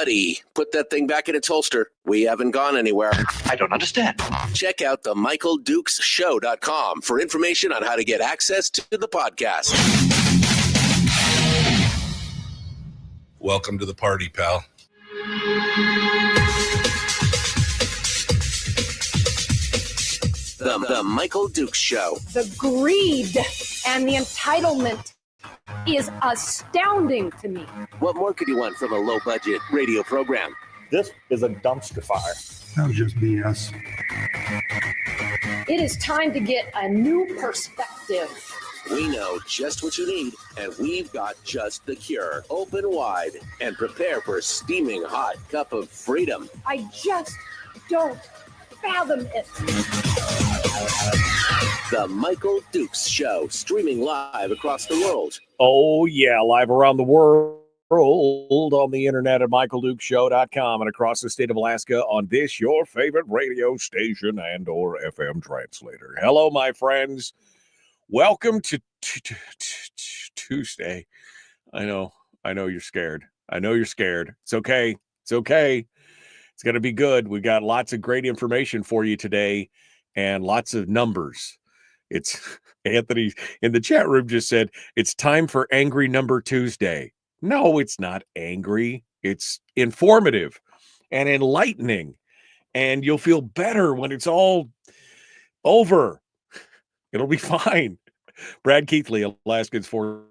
buddy, put that thing back in its holster. We haven't gone anywhere. I don't understand. Check out the MichaelDukesShow.com for information on how to get access to the podcast. Welcome to the party, pal. The Michael Dukes Show. The greed and the entitlement is astounding to me. What more could you want from a low-budget radio program? This is a dumpster fire. That was just BS. It is time to get a new perspective. We know just what you need, and we've got just the cure. Open wide and prepare for a steaming hot cup of freedom. I just don't fathom it. The Michael Dukes Show, streaming live across the world. Oh, yeah, live around the world on the internet at MichaelDukesShow.com and across the state of Alaska on this, your favorite radio station and or FM translator. Hello, my friends. Welcome to Tuesday. I know you're scared. I know you're scared. It's okay. It's okay. It's going to be good. We got lots of great information for you today and lots of numbers. It's Anthony in the chat room just said, it's time for Angry Number Tuesday. No, it's not angry. It's informative and enlightening. And you'll feel better when it's all over. It'll be fine. Brad Keithley, Alaskans for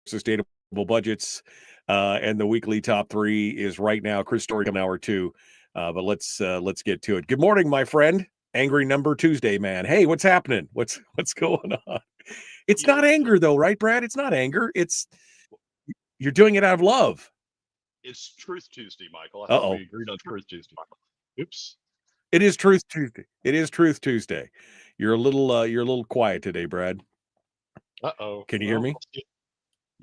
Sustainable Budgets, and the weekly top three is right now. Chris Story on hour two, but let's get to it. Good morning, my friend. Angry Number Tuesday, man. Hey, what's happening? What's going on? It's not anger, though, right, Brad? It's not anger. It's you're doing it out of love. It's Truth Tuesday, Michael. I thought we agreed on Truth Tuesday. Oops. It is Truth Tuesday. It is Truth Tuesday. You're a little quiet today, Brad. Uh-oh. Can you hear me?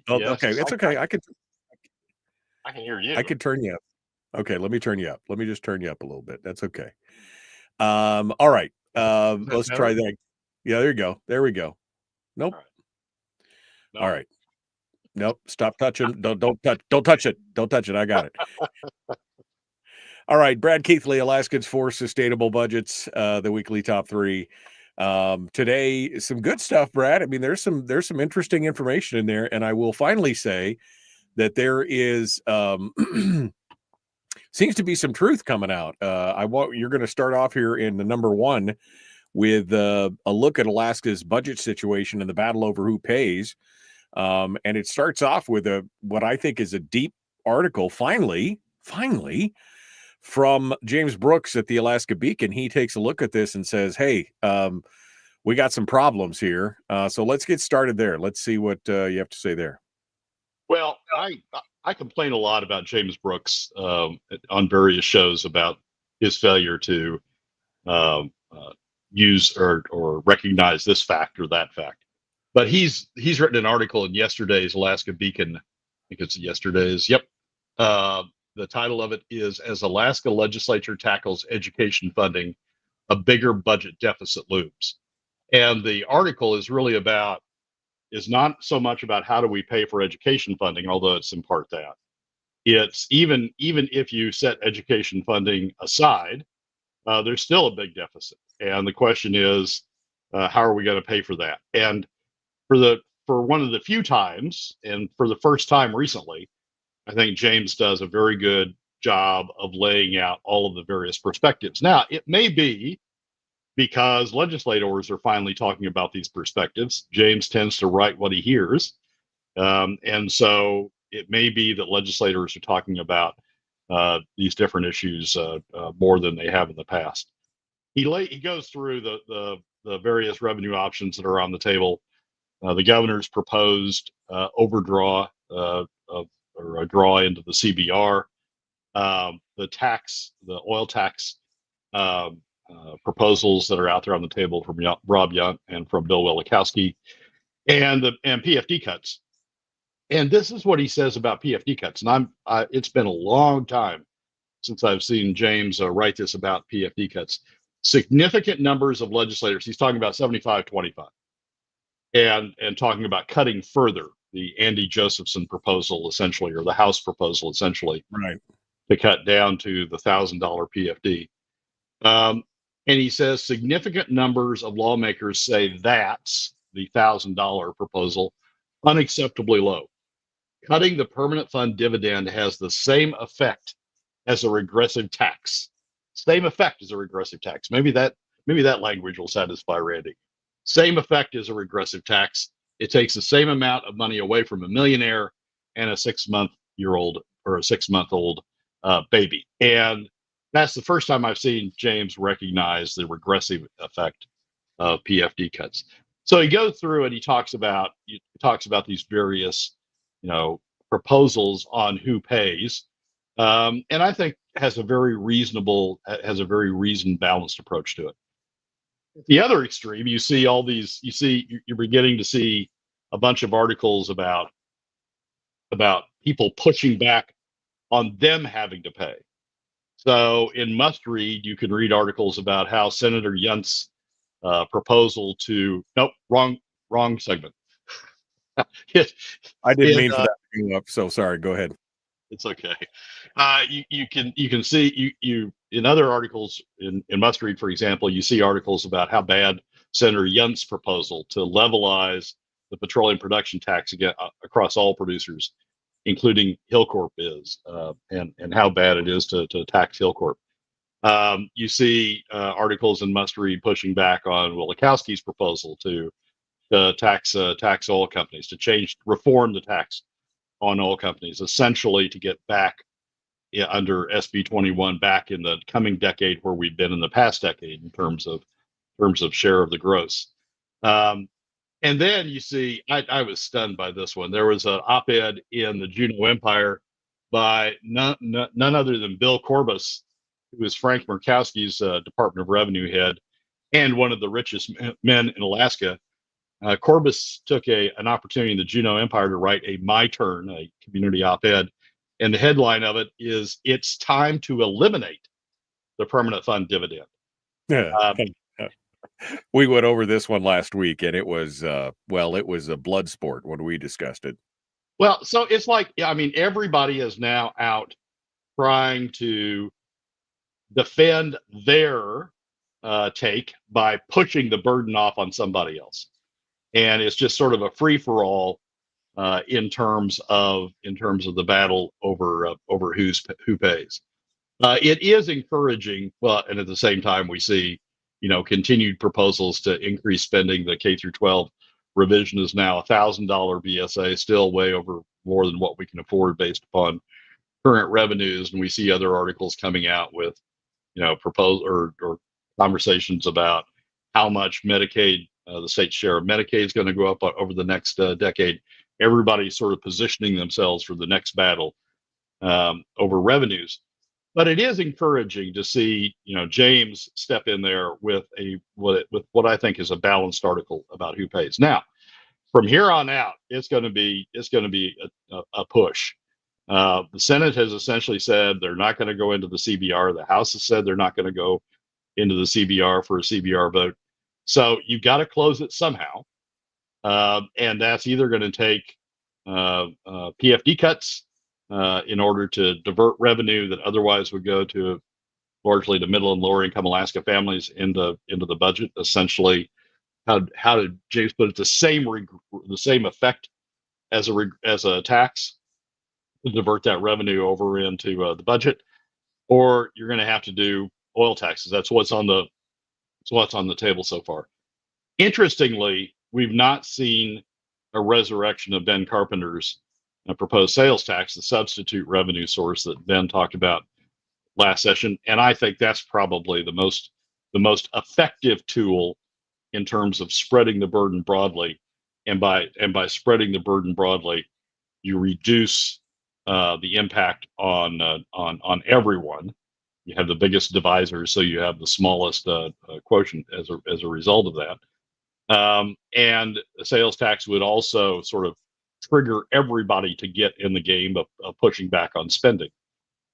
Yes, okay. It's okay. I can hear you. I can turn you up. Okay, let me turn you up. Let me just turn you up a little bit. That's okay. All right. Let's try that. Yeah, there you go. There we go. Nope. All right. Nope. Stop touching. Don't touch it. Don't touch it. I got it. All right. Brad Keithley, Alaskans for Sustainable Budgets, the weekly top three. Today, some good stuff, Brad. I mean, there's some interesting information in there, and I will finally say that there is seems to be some truth coming out. You're going to start off here in the number one with a look at Alaska's budget situation and the battle over who pays. And it starts off with what I think is a deep article. Finally, from James Brooks at the Alaska Beacon. He takes a look at this and says, hey, we got some problems here. So let's get started there. Let's see what you have to say there. Well, I complain a lot about James Brooks on various shows about his failure to use or recognize this fact or that fact. But he's written an article in yesterday's Alaska Beacon. I think it's yesterday's. Yep. The title of it is "As Alaska Legislature Tackles Education Funding, a Bigger Budget Deficit Looms." And the article is not so much about how do we pay for education funding, although it's in part that. It's even if you set education funding aside, there's still a big deficit. And the question is, how are we going to pay for that? And for one of the few times, and for the first time recently, I think James does a very good job of laying out all of the various perspectives. Now, it may be because legislators are finally talking about these perspectives. James tends to write what he hears. And so it may be that legislators are talking about these different issues more than they have in the past. He goes through the various revenue options that are on the table. The governor's proposed overdraw or a draw into the CBR, the oil tax proposals that are out there on the table from Rob Yunt and from Bill Wielechowski, and PFD cuts. And this is what he says about PFD cuts. And it's been a long time since I've seen James write this about PFD cuts. Significant numbers of legislators. He's talking about 75-25, and talking about cutting further the Andy Josephson proposal, essentially, or the House proposal, essentially, Right. to cut down to the $1,000 PFD. And he says significant numbers of lawmakers say that's the $1,000 proposal unacceptably low. Cutting the permanent fund dividend has the same effect as a regressive tax. Same effect as a regressive tax. Maybe that language will satisfy Randy. Same effect as a regressive tax. It takes the same amount of money away from a millionaire and a 6-month-old or a 6-month-old baby. And that's the first time I've seen James recognize the regressive effect of PFD cuts. So he goes through and he talks about these various, proposals on who pays, and I think has a very reasoned, balanced approach to it. At the other extreme, you're beginning to see a bunch of articles about people pushing back on them having to pay. So in Must Read, you can read articles about how Senator Yunt's proposal to wrong segment. I didn't mean for that to come up, so sorry. Go ahead. It's okay. You can see you in other articles in Must Read, for example, you see articles about how bad Senator Yunt's proposal to levelize the petroleum production tax again across all producers, including Hillcorp, is, and how bad it is to tax Hillcorp. You see articles in Must Read pushing back on Wielechowski's proposal to tax oil companies, to reform the tax on oil companies, essentially to get back under SB 21 back in the coming decade where we've been in the past decade in terms of share of the gross. And then you see, I was stunned by this one. There was an op-ed in the Juneau Empire by none other than Bill Corbus, who is Frank Murkowski's Department of Revenue head and one of the richest men in Alaska. Corbus took an opportunity in the Juneau Empire to write a My Turn, a community op-ed, and the headline of it is "It's time to eliminate the permanent fund dividend." Yeah. We went over this one last week, and it was it was a blood sport when we discussed it. Well, so it's like, everybody is now out trying to defend their take by pushing the burden off on somebody else. And it's just sort of a free for all in terms of the battle over who pays. It is encouraging, and at the same time we see continued proposals to increase spending. The K through 12 revision is now $1,000 BSA, still way over more than what we can afford based upon current revenues. And we see other articles coming out with proposal or conversations about how much Medicaid, the state's share of Medicaid, is going to go up over the next decade. Everybody's sort of positioning themselves for the next battle over revenues. But it is encouraging to see, James step in there with what I think is a balanced article about who pays. Now, from here on out, it's going to be a push. The Senate has essentially said they're not going to go into the CBR. The House has said they're not going to go into the CBR for a CBR vote. So you've got to close it somehow, and that's either going to take PFD cuts in order to divert revenue that otherwise would go to largely to middle and lower income Alaska families into the budget. Essentially, how did James put it? The same effect as a tax to divert that revenue over into the budget, or you're going to have to do oil taxes. That's what's on the table so far. Interestingly, we've not seen a resurrection of Ben Carpenter's proposed sales tax, the substitute revenue source that Ben talked about last session, and I think that's probably the most effective tool in terms of spreading the burden broadly. And by spreading the burden broadly, you reduce the impact on everyone. You have the biggest divisor, so you have the smallest quotient as a result of that. And the sales tax would also sort of trigger everybody to get in the game of pushing back on spending.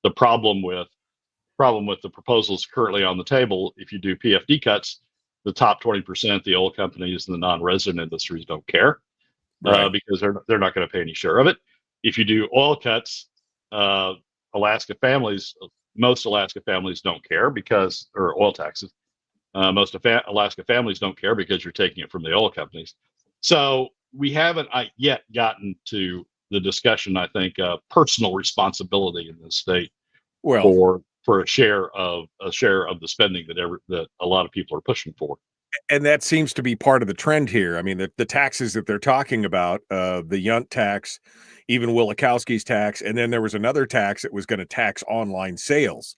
The problem with the proposals currently on the table, if you do PFD cuts, the top 20%, the oil companies and the non-resident industries don't care. Right. because they're not going to pay any share of it. If you do oil cuts, Alaska families, most Alaska families don't care because, or oil taxes, most of Alaska families don't care because you're taking it from the oil companies. So we haven't yet gotten to the discussion, I think, personal responsibility in this state Well, for a share of the spending that a lot of people are pushing for. and that seems to be part of the trend here. I mean, the taxes that they're talking about, the Yunt tax, even Wilikowski's tax, and then there was another tax that was going to tax online sales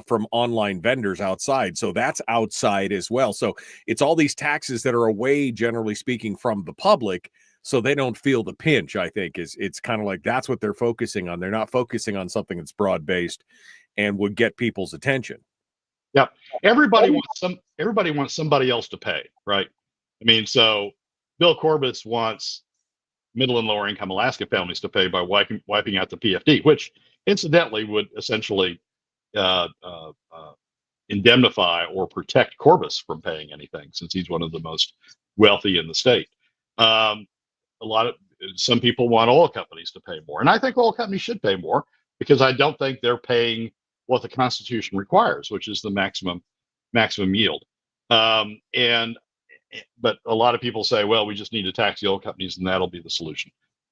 from online vendors outside. So that's outside as well. So it's all these taxes that are away, generally speaking, from the public, so they don't feel the pinch. I think it's kind of like that's what they're focusing on. They're not focusing on something that's broad based and would get people's attention. Yeah, everybody wants somebody else to pay, right? I mean, so Bill Corbett wants middle and lower income Alaska families to pay by wiping out the PFD, which incidentally would essentially indemnify or protect Corbett from paying anything, since he's one of the most wealthy in the state. Some people want oil companies to pay more, and I think oil companies should pay more because I don't think they're paying what the Constitution requires, which is the maximum yield. But a lot of people say, well, we just need to tax the oil companies and that'll be the solution.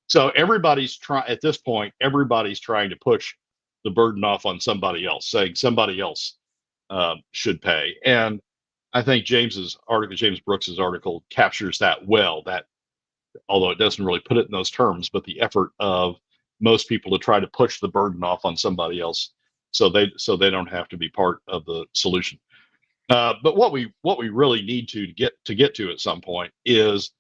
So at this point, everybody's trying to push the burden off on somebody else, saying somebody else should pay. And I think James Brooks's article captures that well, that although it doesn't really put it in those terms, but the effort of most people to try to push the burden off on somebody else so they don't have to be part of the solution. But what we really need to get to at some point is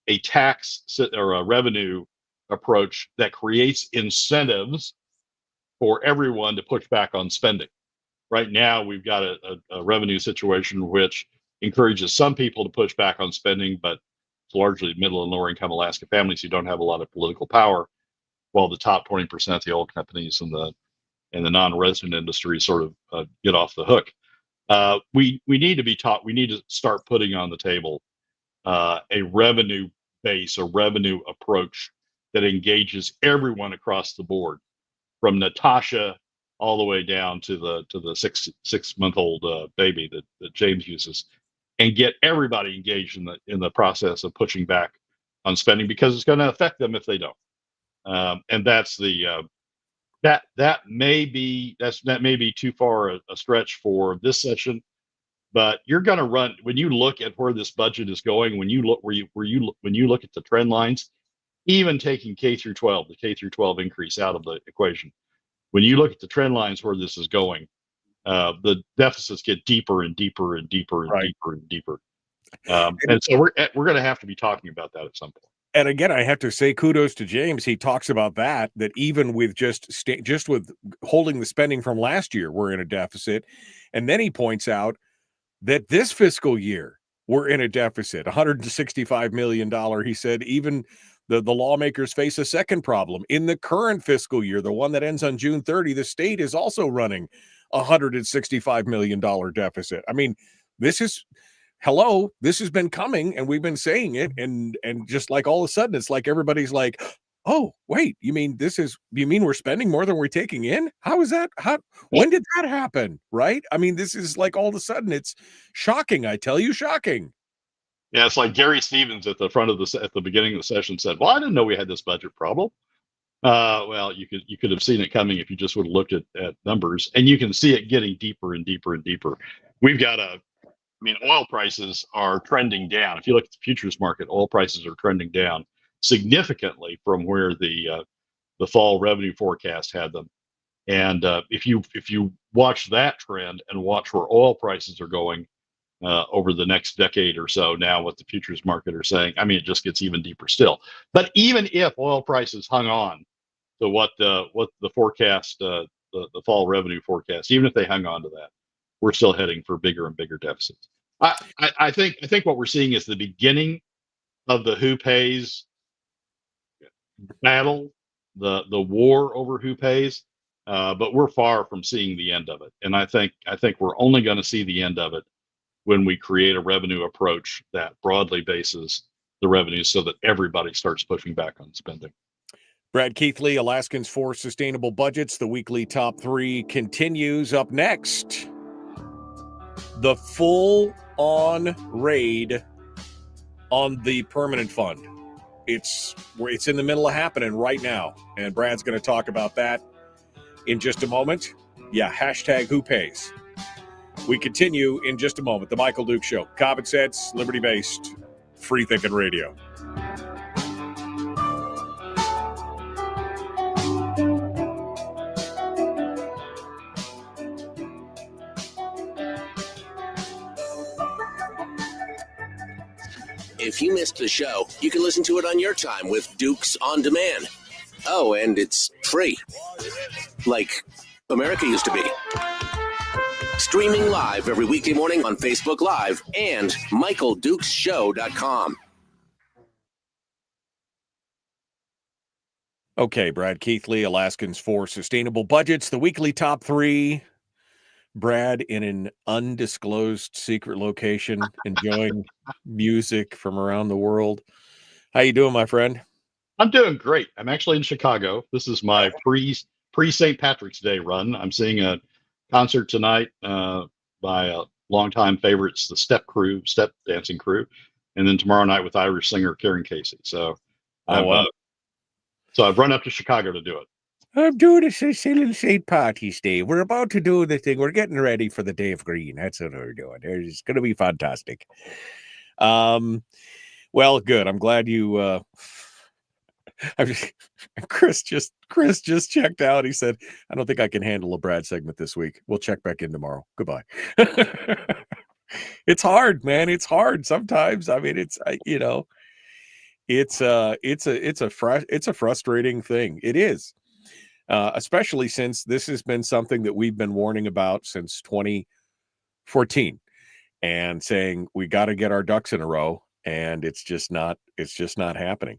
a tax or a revenue approach that creates incentives for everyone to push back on spending. Right now, we've got a revenue situation which encourages some people to push back on spending, but it's largely middle and lower income Alaska families who don't have a lot of political power, while the top 20% of the oil companies and the non-resident industry sort of get off the hook. We need to be taught. We need to start putting on the table a revenue base, a revenue approach that engages everyone across the board, from Natasha all the way down to the 6-month-old baby that James uses, and get everybody engaged in the process of pushing back on spending, because it's going to affect them if they don't. And that's that may be too far a stretch for this session, but you're going to run, when you look at where this budget is going, when you look at the trend lines, even taking K through 12, the K through 12 increase out of the equation, when you look at the trend lines where this is going, the deficits get deeper and deeper and deeper and Right. deeper and deeper. And so we're going to have to be talking about that at some point. And again, I have to say kudos to James. He talks about that even with just with holding the spending from last year, we're in a deficit. And then he points out that this fiscal year, we're in a deficit, $165 million. He said even the lawmakers face a second problem. In the current fiscal year, the one that ends on June 30, the state is also running $165 million deficit. I mean, this has been coming, and we've been saying it, and just like all of a sudden, it's like everybody's like, oh, wait, you mean we're spending more than we're taking in? How is that? When did that happen? Right? I mean, this is like all of a sudden, it's shocking. I tell you, shocking. Yeah, it's like Gary Stevens at the beginning of the session said, well, I didn't know we had this budget problem. Well, you could have seen it coming if you just would have looked at numbers, and you can see it getting deeper and deeper and deeper. Oil prices are trending down. If you look at the futures market, oil prices are trending down significantly from where the fall revenue forecast had them. And if you watch that trend and watch where oil prices are going over the next decade or so, now what the futures market are saying, it just gets even deeper still. But even if oil prices hung on to what the forecast, the fall revenue forecast, even if they hung on to that, we're still heading for bigger and bigger deficits. I think what we're seeing is the beginning of the who pays battle, the war over who pays, but we're far from seeing the end of it. And I think we're only going to see the end of it when we create a revenue approach that broadly bases the revenues so that everybody starts pushing back on spending. Brad Keithley, Alaskans for Sustainable Budgets. The weekly top 3 continues. Up next, the full-on raid on the permanent fund. It's in the middle of happening right now, and Brad's going to talk about that in just a moment. Yeah, hashtag who pays. We continue in just a moment. The Michael Duke Show. Common sense, liberty-based, free-thinking radio. If you missed the show, you can listen to it on your time with Dukes On Demand. Oh, and it's free. Like America used to be. Streaming live every weekday morning on Facebook Live and MichaelDukesShow.com. Okay, Brad Keithley, Alaskans for Sustainable Budgets. The weekly top 3. Brad in an undisclosed secret location, enjoying music from around the world. How you doing, my friend? I'm doing great. I'm actually in Chicago. This is my pre St. Patrick's Day run. I'm seeing a concert tonight by longtime favorites, the Step Dancing Crew, and then tomorrow night with Irish singer Karen Casey. So, I've run up to Chicago to do it. I'm doing a little St. Patty's Day. We're about to do the thing. We're getting ready for the Day of Green. That's what we're doing. It's going to be fantastic. Well, good. I'm glad you. Chris just checked out. He said, "I don't think I can handle a Brad segment this week. We'll check back in tomorrow. Goodbye." It's hard, man. It's hard sometimes. I mean, it's a frustrating thing. It is. Especially since this has been something that we've been warning about since 2014 and saying we got to get our ducks in a row, and it's just not happening.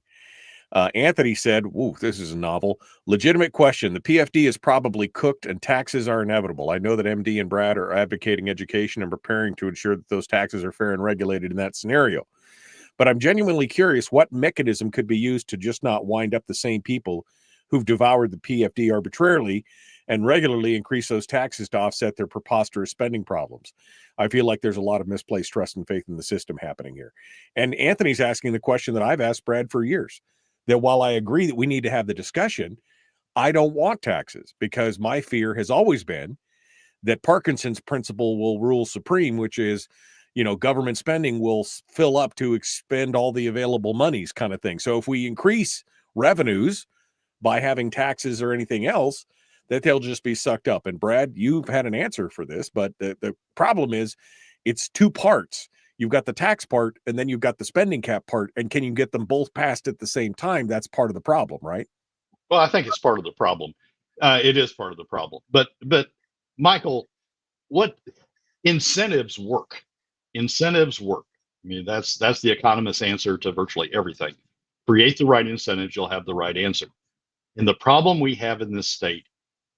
Anthony said, "Ooh, this is a novel. Legitimate question. The PFD is probably cooked and taxes are inevitable. I know that MD and Brad are advocating education and preparing to ensure that those taxes are fair and regulated in that scenario. But I'm genuinely curious what mechanism could be used to just not wind up the same people who've devoured the PFD arbitrarily and regularly increase those taxes to offset their preposterous spending problems. I feel like there's a lot of misplaced trust and faith in the system happening here." And Anthony's asking the question that I've asked Brad for years, that while I agree that we need to have the discussion, I don't want taxes, because my fear has always been that Parkinson's principle will rule supreme, which is, government spending will fill up to expend all the available monies kind of thing. So if we increase revenues by having taxes or anything else, that they'll just be sucked up. And Brad, you've had an answer for this, but the problem is it's 2 parts. You've got the tax part, and then you've got the spending cap part. And can you get them both passed at the same time? That's part of the problem, right? Well, I think it's part of the problem. It is part of the problem. But Michael, what incentives work? Incentives work. I mean, that's the economist's answer to virtually everything. Create the right incentives, you'll have the right answer. And the problem we have in this state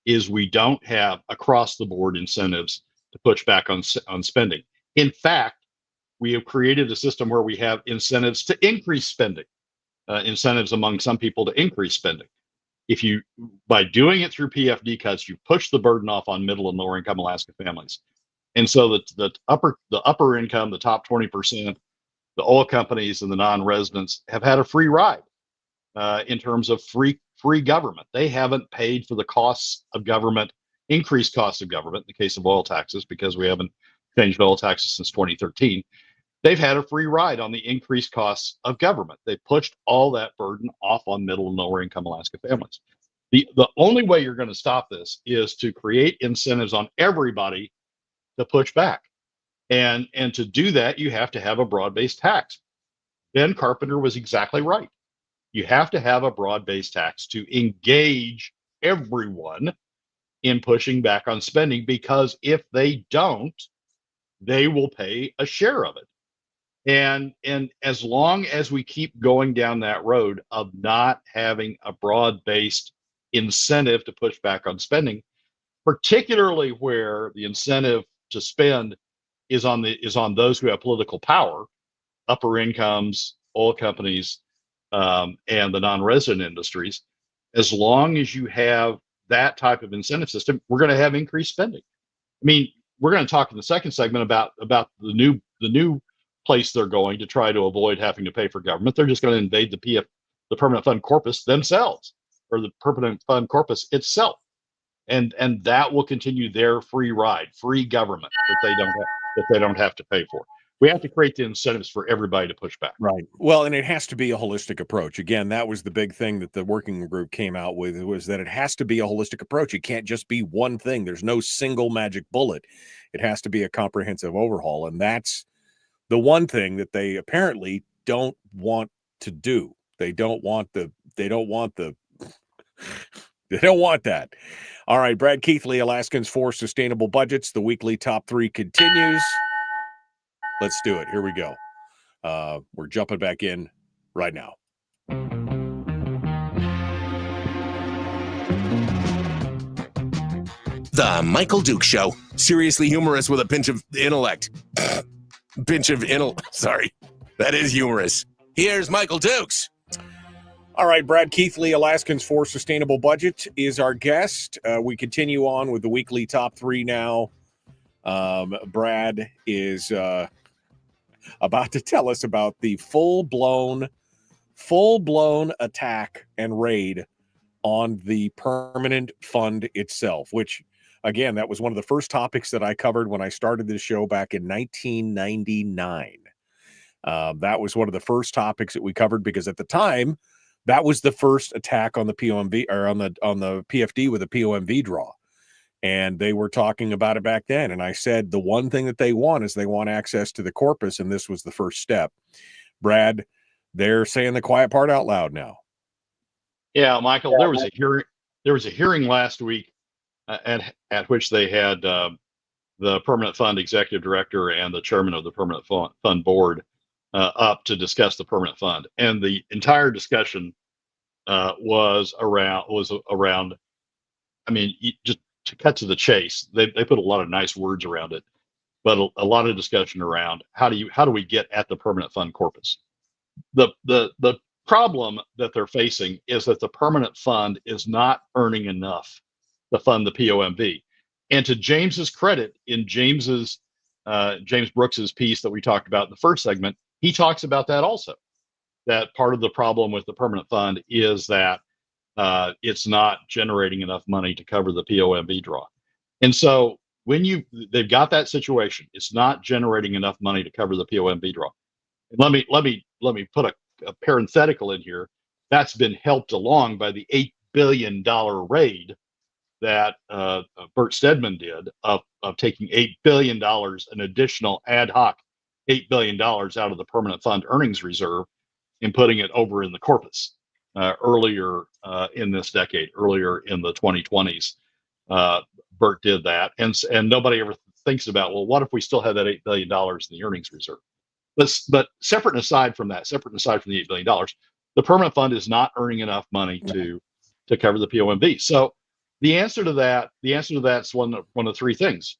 is we don't have across the board incentives to push back on spending. In fact, we have created a system where we have incentives to increase spending, incentives among some people to increase spending. By doing it through PFD cuts, you push the burden off on middle and lower income Alaska families. And so the upper income, the top 20%, the oil companies and the non-residents have had a free ride in terms of free government. They haven't paid for the costs of government, increased costs of government in the case of oil taxes, because we haven't changed oil taxes since 2013. They've had a free ride on the increased costs of government. They pushed all that burden off on middle and lower income Alaska families. The only way you're going to stop this is to create incentives on everybody to push back. And to do that, you have to have a broad-based tax. Ben Carpenter was exactly right. You have to have a broad-based tax to engage everyone in pushing back on spending, because if they don't, they will pay a share of it. And as long as we keep going down that road of not having a broad-based incentive to push back on spending, particularly where the incentive to spend is on those who have political power, upper incomes, oil companies, and the non-resident industries. As long as you have that type of incentive system, we're going to have increased spending. I mean, we're going to talk in the second segment about the new place they're going to try to avoid having to pay for government. They're just going to invade the permanent fund corpus themselves, or the permanent fund corpus itself, and that will continue their free ride, free government that they don't have to pay for. We have to create the incentives for everybody to push back. Right. Well, and it has to be a holistic approach. Again, that was the big thing that the working group came out with, was that it has to be a holistic approach. It can't just be one thing. There's no single magic bullet. It has to be a comprehensive overhaul. And that's the one thing that they apparently don't want to do. They don't want that. All right, Brad Keithley, Alaskans for Sustainable Budgets. The weekly top 3 continues. Let's do it. Here we go. We're jumping back in right now. The Michael Dukes Show. Seriously humorous with a pinch of intellect. Sorry. That is humorous. Here's Michael Dukes. All right, Brad Keithley, Alaskans for Sustainable Budget, is our guest. We continue on with the weekly top 3 now. Brad is about to tell us about the full-blown attack and raid on the permanent fund itself, which, again, that was one of the first topics that I covered when I started this show back in 1999. That was one of the first topics that we covered, because at the time, that was the first attack on the POMV, or on the PFD with a POMV draw. And they were talking about it back then. And I said, the one thing that they want is they want access to the corpus. And this was the first step. Brad, they're saying the quiet part out loud now. Yeah, Michael, there was a hearing last week at which they had the permanent fund executive director and the chairman of the permanent fund board up to discuss the permanent fund. And the entire discussion was around, I mean, just to cut to the chase, they put a lot of nice words around it, but a lot of discussion around how do we get at the permanent fund corpus. The problem that they're facing is that the permanent fund is not earning enough to fund the POMV. And to James's credit, in James Brooks's piece that we talked about in the first segment, he talks about that also. That part of the problem with the permanent fund is that it's not generating enough money to cover the POMV draw. And so when they've got that situation, it's not generating enough money to cover the POMV draw. And let me put a parenthetical in here. That's been helped along by the $8 billion raid that Bert Stedman did of taking $8 billion, an additional ad hoc $8 billion out of the permanent fund earnings reserve, and putting it over in the corpus earlier in this decade, earlier in the 2020s. Bert did that, and nobody ever thinks about, well, what if we still had that $8 billion in the earnings reserve? But separate and aside from the $8 billion, the permanent fund is not earning enough money to cover the POMV. So the answer to that's one of 3 things: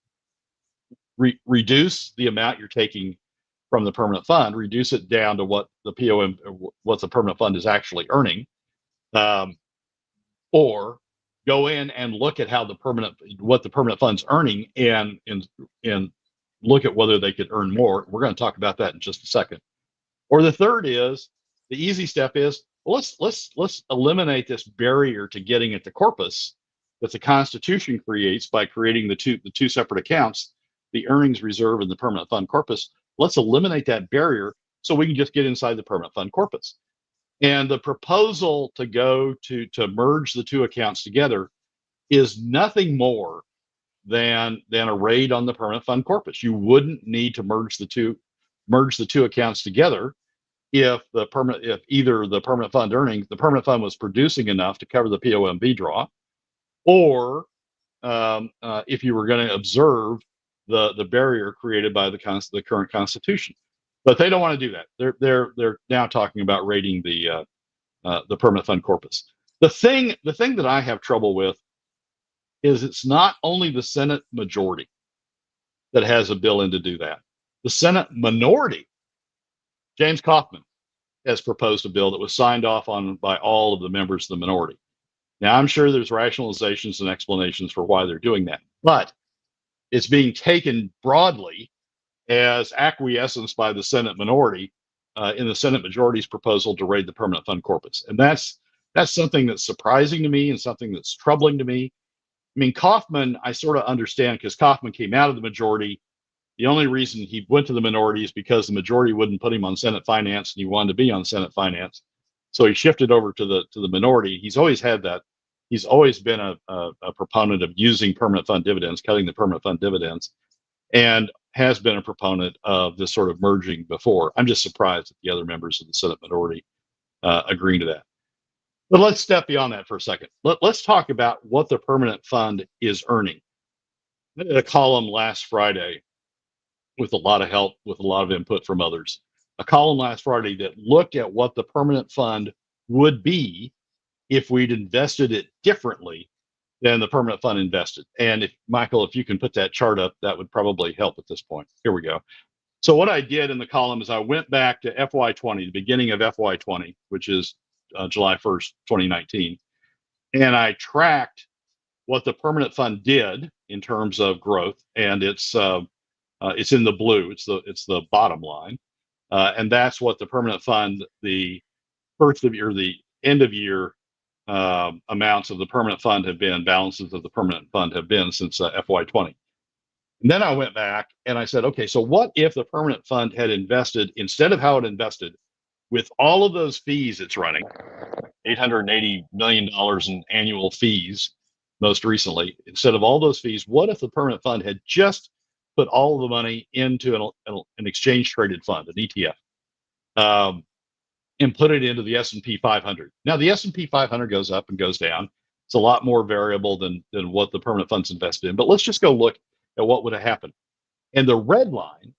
reduce the amount you're taking from the permanent fund, reduce it down to what the permanent fund is actually earning, or go in and look at what the permanent fund's earning, and look at whether they could earn more. We're going to talk about that in just a second. Or the third is, the easy step is, well, let's eliminate this barrier to getting at the corpus that the Constitution creates by creating the two separate accounts, the earnings reserve and the permanent fund corpus. Let's eliminate that barrier so we can just get inside the permanent fund corpus. And the proposal to go to merge the 2 accounts together is nothing more than a raid on the permanent fund corpus. You wouldn't need to merge the two accounts together if either the permanent fund was producing enough to cover the POMV draw, or if you were going to observe the barrier created by the current Constitution. But they don't want to do that. They're now talking about raiding the permanent fund corpus. The thing that I have trouble with is it's not only the Senate majority that has a bill in to do that. The Senate minority, James Kaufman, has proposed a bill that was signed off on by all of the members of the minority. Now, I'm sure there's rationalizations and explanations for why they're doing that, but it's being taken broadly as acquiescence by the Senate minority in the Senate majority's proposal to raid the permanent fund corpus. And that's something that's surprising to me and something that's troubling to me. I mean, Kaufman, I sort of understand because Kaufman came out of the majority. The only reason he went to the minority is because the majority wouldn't put him on Senate finance, and he wanted to be on Senate finance. So he shifted over to the minority. He's always had that. He's always been a proponent of using permanent fund dividends, cutting the permanent fund dividends, and has been a proponent of this sort of merging before. I'm just surprised that the other members of the Senate minority agreeing to that. But let's step beyond that for a second. Let's talk about what the permanent fund is earning. I did a column last Friday with a lot of help, with a lot of input from others. A column last Friday that looked at what the permanent fund would be if we'd invested it differently than the permanent fund invested. And if Michael, if you can put that chart up, that would probably help at this point. Here we go. So what I did in the column is I went back to FY20, the beginning of FY20, which is July 1st, 2019. And I tracked what the permanent fund did in terms of growth. And it's in the blue. It's the bottom line. And that's what the permanent fund, the first of year, the end of year amounts of the permanent fund have been, balances of the permanent fund have been since FY20. And then I went back and I said, okay, so what if the permanent fund had invested, instead of how it invested, with all of those fees it's running, $880 million in annual fees most recently, instead of all those fees, what if the permanent fund had just put all of the money into an exchange traded fund, an ETF, and put it into the S&P 500. Now the S&P 500 goes up and goes down. It's a lot more variable than what the permanent fund's invested in. But let's just go look at what would have happened. And the red line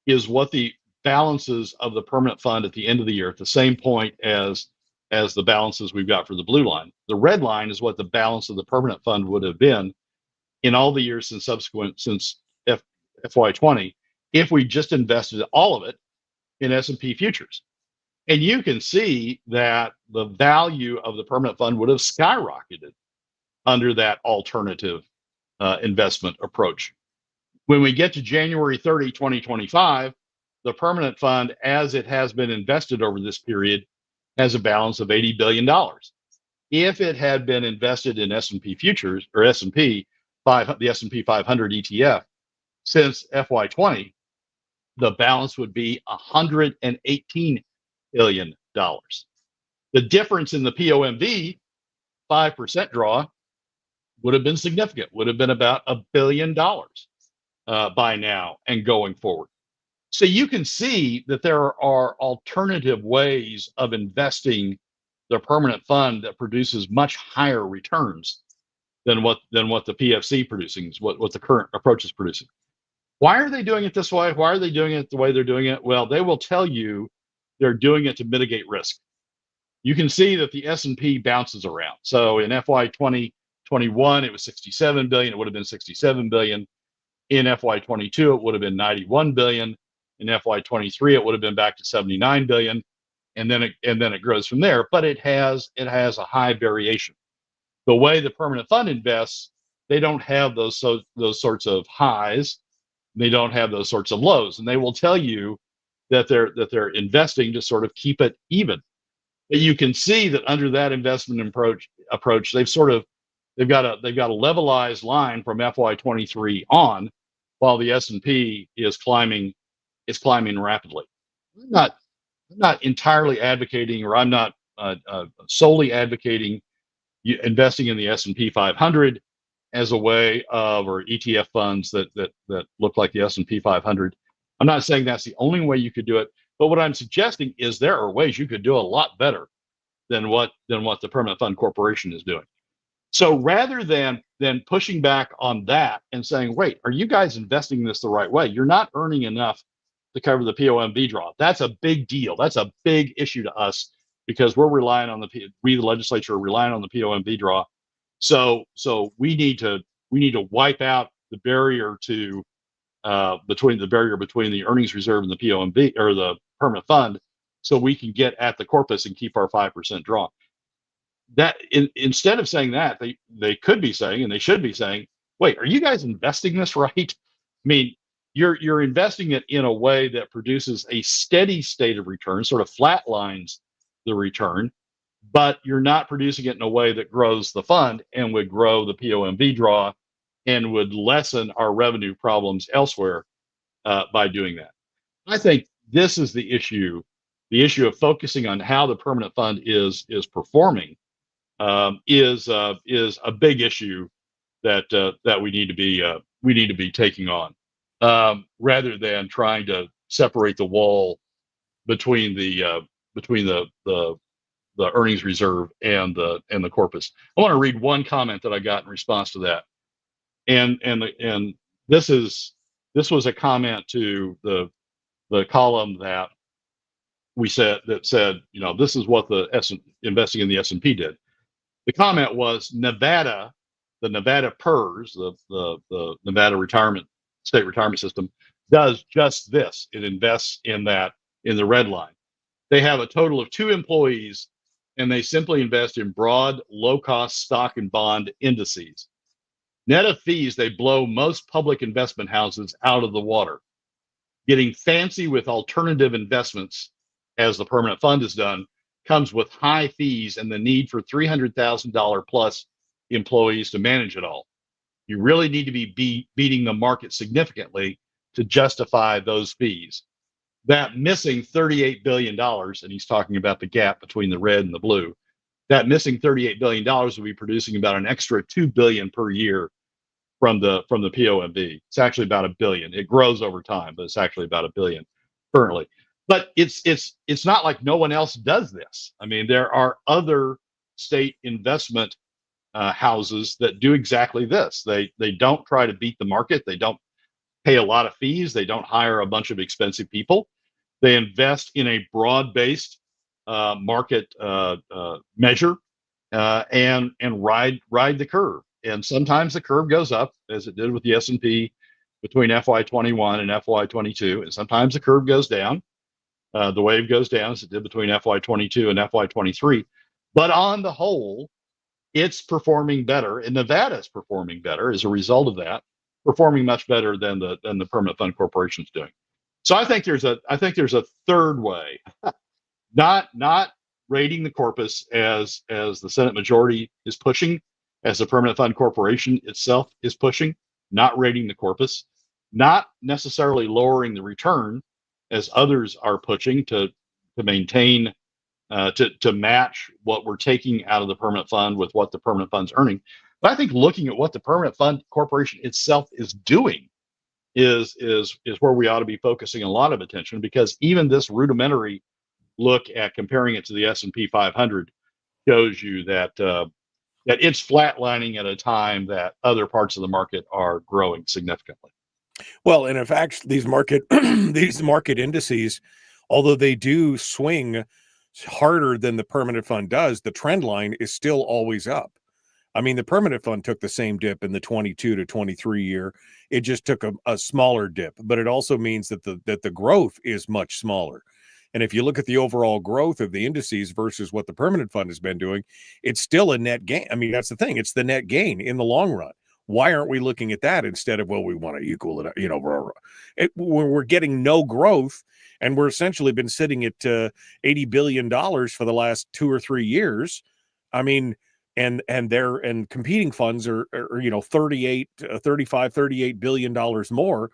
is what the balances of the permanent fund at the end of the year, at the same point as the balances we've got for the blue line. The red line is what the balance of the permanent fund would have been in all the years since FY20 if we just invested all of it in S&P futures. And you can see that the value of the permanent fund would have skyrocketed under that alternative investment approach. When we get to January 30, 2025, the permanent fund, as it has been invested over this period, has a balance of $80 billion. If it had been invested in S&P futures or the S&P 500 ETF since FY20, the balance would be $118 billion. The difference in the POMV 5% draw would have been significant, would have been about $1 billion by now and going forward. So you can see that there are alternative ways of investing the permanent fund that produces much higher returns than what the PFC producing, what the current approach is producing. Why are they doing it this way? Why are they doing it the way they're doing it? Well, they will tell you they're doing it to mitigate risk. You can see that the S&P bounces around. So in FY 2021, it was 67 billion. It would have been 67 billion. In FY 22, it would have been 91 billion. In FY 23, it would have been back to 79 billion. And then it grows from there. But it has a high variation. The way the permanent fund invests, they don't have those sorts of highs. They don't have those sorts of lows, and they will tell you that they're investing to sort of keep it even. But you can see that under that investment approach, they've got a levelized line from FY23 on, while the S&P is climbing rapidly. I'm not entirely advocating, or I'm not solely advocating investing in the S&P 500 as a way of, or ETF funds that look like the S&P 500. I'm not saying that's the only way you could do it, but what I'm suggesting is there are ways you could do a lot better than what the Permanent Fund Corporation is doing. So rather than pushing back on that and saying, wait, are you guys investing this the right way? You're not earning enough to cover the POMV draw. That's a big deal. That's a big issue to us because we're relying on we, the legislature, are relying on the POMV draw. So we need to wipe out the barrier between the earnings reserve and the POMV or the permanent fund so we can get at the corpus and keep our 5% draw. That instead of saying that, they could be saying, and they should be saying, wait, are you guys investing this right? I mean, you're investing it in a way that produces a steady state of return, sort of flatlines the return, but you're not producing it in a way that grows the fund and would grow the POMV draw and would lessen our revenue problems elsewhere by doing that. I think this is the issue of focusing on how the permanent fund is performing is a big issue that we need to be taking on, rather than trying to separate the wall between the earnings reserve and the corpus. I want to read one comment that I got in response to that, and this was a comment to the column that said, this is what the investing in the S&P did. The comment was the Nevada PERS, the Nevada state retirement system, does just this. It invests in the red line. They have a total of 2 employees, and they simply invest in broad, low-cost stock and bond indices. Net of fees, they blow most public investment houses out of the water. Getting fancy with alternative investments, as the permanent fund has done, comes with high fees and the need for $300,000 plus employees to manage it all. You really need to be beating the market significantly to justify those fees. That missing $38 billion, and he's talking about the gap between the red and the blue, that missing $38 billion will be producing about an extra $2 billion per year from the POMV. It's actually about $1 billion. It grows over time, but it's actually about $1 billion currently. But it's not like no one else does this. I mean, there are other state investment houses that do exactly this. They don't try to beat the market. They don't pay a lot of fees. They don't hire a bunch of expensive people. They invest in a broad-based market measure and ride the curve. And sometimes the curve goes up, as it did with the S&P between FY21 and FY22, and sometimes the curve goes down. The wave goes down, as it did between FY22 and FY23. But on the whole, it's performing better, and Nevada's performing better as a result of that, performing much better than the Permanent Fund Corporation's doing. So I think there's a third way, not rating the corpus as the Senate majority is pushing, as the Permanent Fund Corporation itself is pushing, not rating the corpus, not necessarily lowering the return as others are pushing to maintain, to match what we're taking out of the permanent fund with what the permanent fund's earning. But I think looking at what the Permanent Fund Corporation itself is doing is where we ought to be focusing a lot of attention, because even this rudimentary look at comparing it to the S&P 500 shows you that it's flatlining at a time that other parts of the market are growing significantly. Well, and in fact, these market indices, although they do swing harder than the permanent fund does, the trend line is still always up. I mean, the permanent fund took the same dip in the 22 to 23 year. It just took a smaller dip, but it also means that the growth is much smaller. And if you look at the overall growth of the indices versus what the permanent fund has been doing, it's still a net gain. I mean, that's the thing. It's the net gain in the long run. Why aren't we looking at that instead of, well, we want to equal it? We're getting no growth, and we're essentially been sitting at $80 billion for the last 2 or 3 years. I mean, and competing funds are 38 billion dollars more.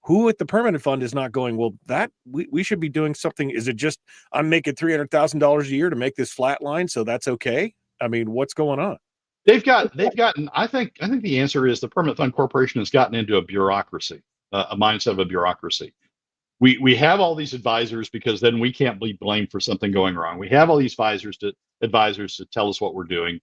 Who at the permanent fund is not going, well, that we should be doing something? Is it just I'm making $300,000 a year to make this flat line, so that's okay? I mean, what's going on? They've gotten. I think the answer is the Permanent Fund Corporation has gotten into a bureaucracy, a mindset of a bureaucracy. We have all these advisors because then we can't be blamed for something going wrong. We have all these advisors to tell us what we're doing,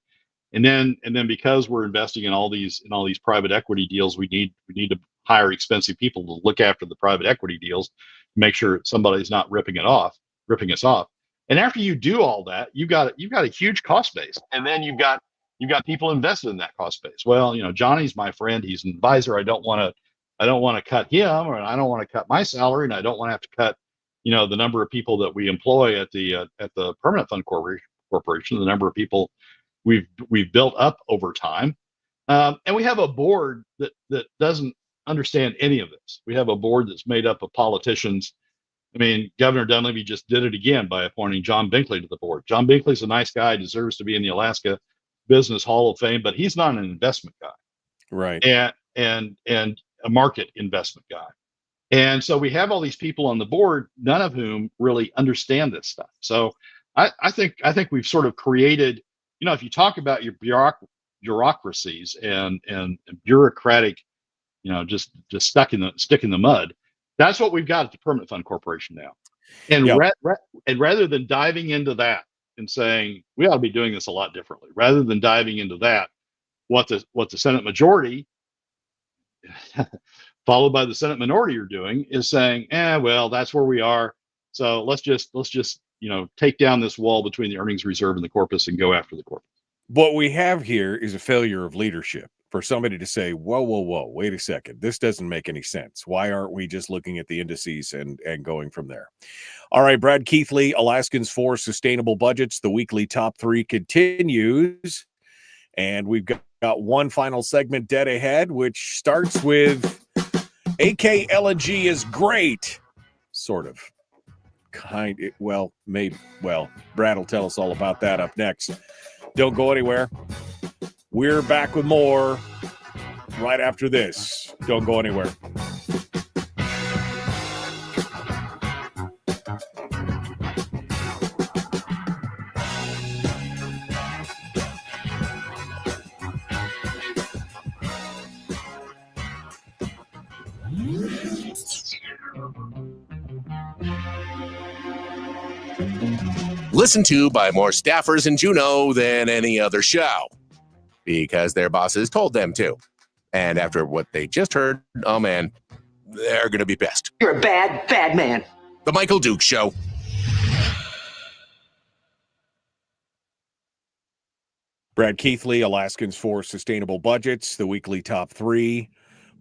and then because we're investing in all these private equity deals, we need to hire expensive people to look after the private equity deals, to make sure somebody's not ripping us off. And after you do all that, you've got a huge cost base, and then you've got people invested in that cost base. Well, Johnny's my friend. He's an advisor. I don't want to cut him, or I don't want to cut my salary, and I don't want to have to cut the number of people that we employ at the Permanent Fund Corporation, the number of people we've built up over time, and we have a board that doesn't understand any of this. We have a board that's made up of politicians. I mean, Governor Dunleavy just did it again by appointing John Binkley to the board. John Binkley's a nice guy, deserves to be in the Alaska Business Hall of Fame, but he's not an investment guy, right? And a market investment guy. And so we have all these people on the board, none of whom really understand this stuff. So I think we've sort of created, if you talk about your bureaucracies and bureaucratic, just stick in the mud. That's what we've got at the Permanent Fund Corporation now. And and rather than diving into that and saying we ought to be doing this a lot differently, rather than diving into that, what the Senate majority followed by the Senate minority are doing is saying, well, that's where we are. So let's just take down this wall between the earnings reserve and the corpus and go after the corpus. What we have here is a failure of leadership for somebody to say, whoa, wait a second. This doesn't make any sense. Why aren't we just looking at the indices and going from there? All right, Brad Keithley, Alaskans for Sustainable Budgets. The weekly top 3 continues. And we've got one final segment dead ahead, which starts with AKLNG is great. Sort of. Maybe. Brad will tell us all about that up next. Don't go anywhere. We're back with more right after this. Don't go anywhere. Listened to by more staffers in Juneau than any other show, because their bosses told them to. And after what they just heard, oh man, they're going to be pissed. You're a bad, bad man. The Michael Duke Show. Brad Keithley, Alaskans for Sustainable Budgets, the weekly top 3.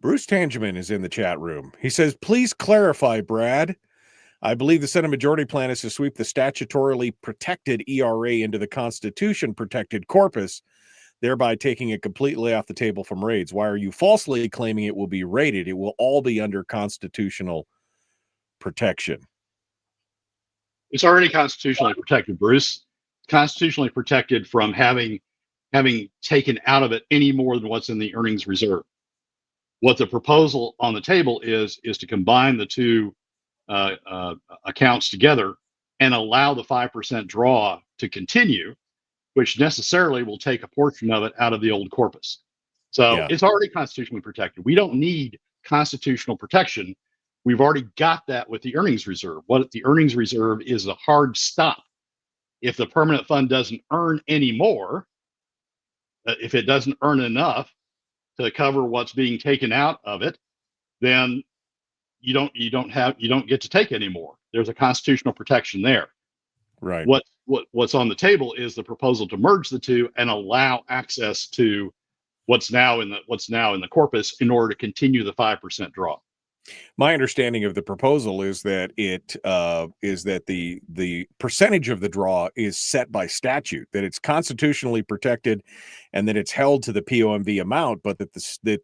Bruce Tangeman is in the chat room. He says, please clarify, Brad. I believe the Senate majority plan is to sweep the statutorily protected ERA into the Constitution-protected corpus, thereby taking it completely off the table from raids. Why are you falsely claiming it will be raided? It will all be under constitutional protection. It's already constitutionally protected, Bruce. Constitutionally protected from having taken out of it any more than what's in the earnings reserve. What the proposal on the table is to combine the two accounts together and allow the 5% draw to continue, which necessarily will take a portion of it out of the old corpus. So It's already constitutionally protected. We don't need constitutional protection. We've already got that with the earnings reserve. What the earnings reserve is a hard stop. If the permanent fund doesn't earn any more, if it doesn't earn enough to cover what's being taken out of it, then you don't get to take any more. There's a constitutional protection there. Right. What's on the table is the proposal to merge the two and allow access to what's now in the corpus in order to continue the 5% draw. My understanding of the proposal is that the percentage of the draw is set by statute, that it's constitutionally protected, and that it's held to the POMV amount, but that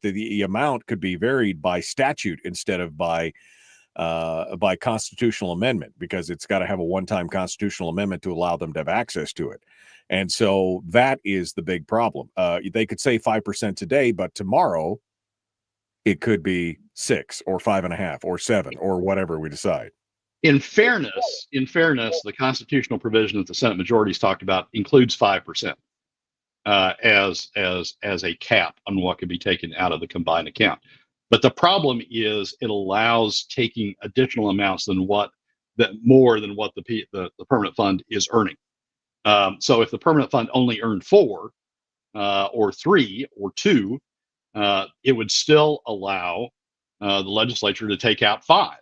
the amount could be varied by statute instead of by constitutional amendment, because it's got to have a one-time constitutional amendment to allow them to have access to it. And so that is the big problem. They could say 5% today, but tomorrow it could be 6 or 5.5 or 7 or whatever we decide. In fairness, the constitutional provision that the Senate majority has talked about includes 5% as a cap on what can be taken out of the combined account. But the problem is it allows taking additional amounts more than what the permanent fund is earning. So if the permanent fund only earned 4 or 3 or 2, it would still allow the legislature to take out 5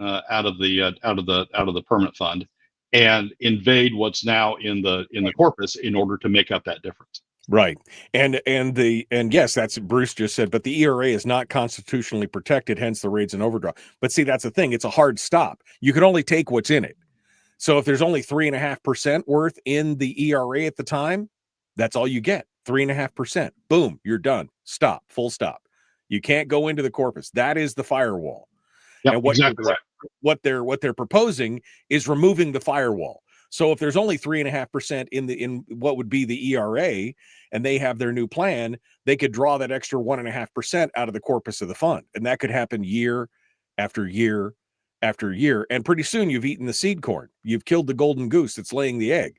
out of the permanent fund and invade what's now in the corpus in order to make up that difference. Right. And yes, that's Bruce just said, but the ERA is not constitutionally protected, hence the rates and overdraft. But see, that's the thing. It's a hard stop. You can only take what's in it. So if there's only 3.5% worth in the ERA at the time, that's all you get. 3.5%. Boom, you're done. Stop. Full stop. You can't go into the corpus. That is the firewall. Yep, And what exactly right. what they're proposing is removing the firewall. So if there's only 3.5% in what would be the ERA, and they have their new plan, they could draw that extra 1.5% out of the corpus of the fund, and that could happen year after year after year. And pretty soon you've eaten the seed corn. You've killed the golden goose that's laying the egg.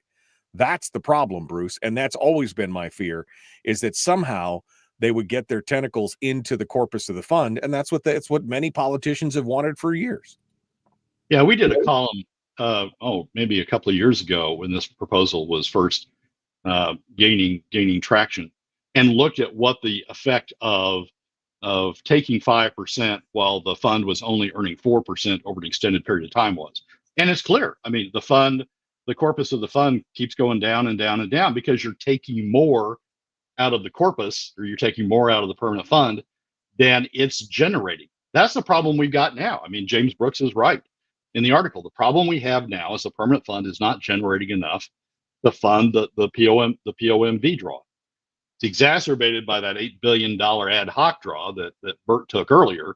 That's the problem, Bruce, and that's always been my fear, is that somehow they would get their tentacles into the corpus of the fund, and that's what many politicians have wanted for years. Yeah, we did a column, maybe a couple of years ago when this proposal was first gaining traction, and looked at what the effect of taking 5% while the fund was only earning 4% over an extended period of time was. And it's clear. I mean, the corpus of the fund keeps going down and down and down because you're taking more out of the corpus, or you're taking more out of the permanent fund than it's generating. That's the problem we've got now. I mean, James Brooks is right in the article. The problem we have now is the permanent fund is not generating enough to fund the POMV draw. It's exacerbated by that $8 billion ad hoc draw that Bert took earlier,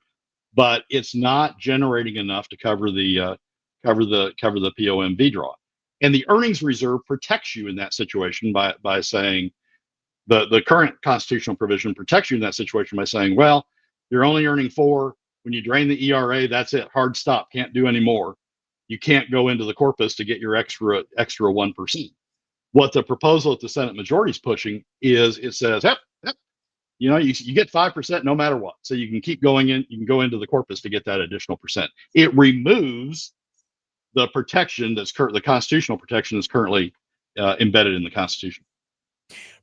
but it's not generating enough to cover the POMV draw. And the earnings reserve protects you in that situation by saying, the current constitutional provision protects you in that situation by saying, well, you're only earning 4. When you drain the ERA, that's it. Hard stop. Can't do any more. You can't go into the corpus to get your extra 1%. What the proposal that the Senate majority is pushing is, it says, yep, you get 5% no matter what. So you can keep going in. You can go into the corpus to get that additional percent. It removes the protection the constitutional protection is currently embedded in the Constitution.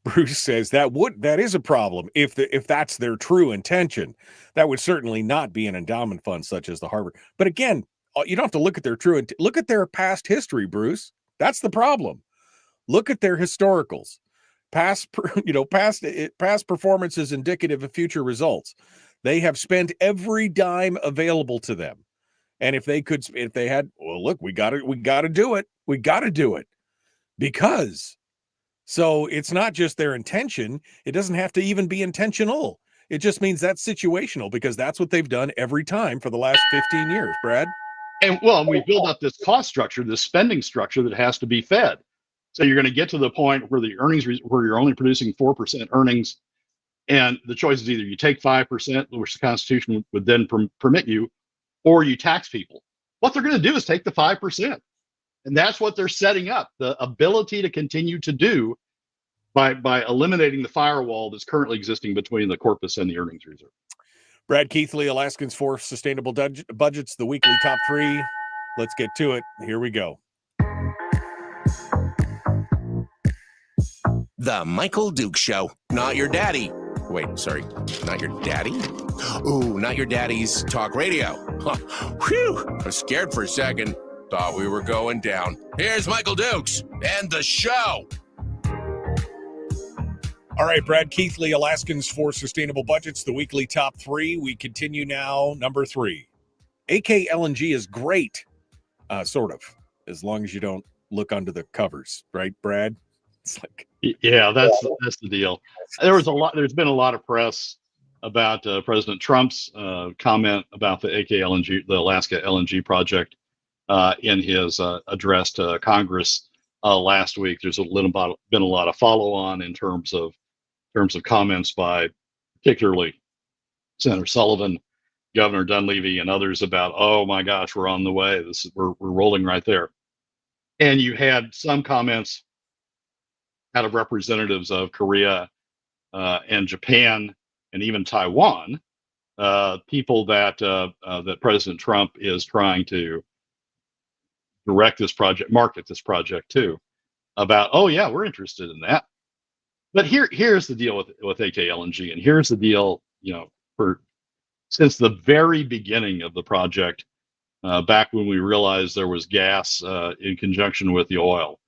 Bruce says that is a problem if that's their true intention. That would certainly not be an endowment fund such as the Harvard. But again, you don't have to look at look at their past history, Bruce. That's the problem. Look at their historicals. Past performance is indicative of future results. They have spent every dime available to them. And if they had, well, look, we got to do it. We got to do it because. So it's not just their intention. It doesn't have to even be intentional. It just means that's situational because that's what they've done every time for the last 15 years, Brad. And we build up this cost structure, this spending structure that has to be fed. So you're going to get to the point where where you're only producing 4% earnings. And the choice is either you take 5%, which the Constitution would then permit you, or you tax people. What they're going to do is take the 5%. And that's what they're setting up, the ability to continue to do by eliminating the firewall that's currently existing between the corpus and the earnings reserve. Brad Keithley, Alaskans for Sustainable Budgets, the weekly top 3. Let's get to it. Here we go. The Michael Duke Show. Not your daddy. Wait, sorry. Not your daddy? Ooh, not your daddy's talk radio. Whew. I was scared for a second. Thought we were going down. Here's Michael Dukes and the show. All right, Brad Keithley, Alaskans for Sustainable Budgets, the weekly top 3. We continue now, number 3. AKLNG is great, sort of, as long as you don't look under the covers, right, Brad? It's like, yeah, that's the deal. There's been a lot of press about President Trump's comment about the AKLNG, the Alaska LNG project, in his address to Congress last week. There's been a lot of follow-on in terms of comments by particularly Senator Sullivan, Governor Dunleavy, and others about, oh my gosh, we're on the way. We're rolling right there. And you had some comments out of representatives of Korea and Japan and even Taiwan, people that President Trump is trying to market this project to, about, oh yeah, we're interested in that. But here's the deal with AKLNG, and here's the deal, since the very beginning of the project, back when we realized there was gas in conjunction with the oil,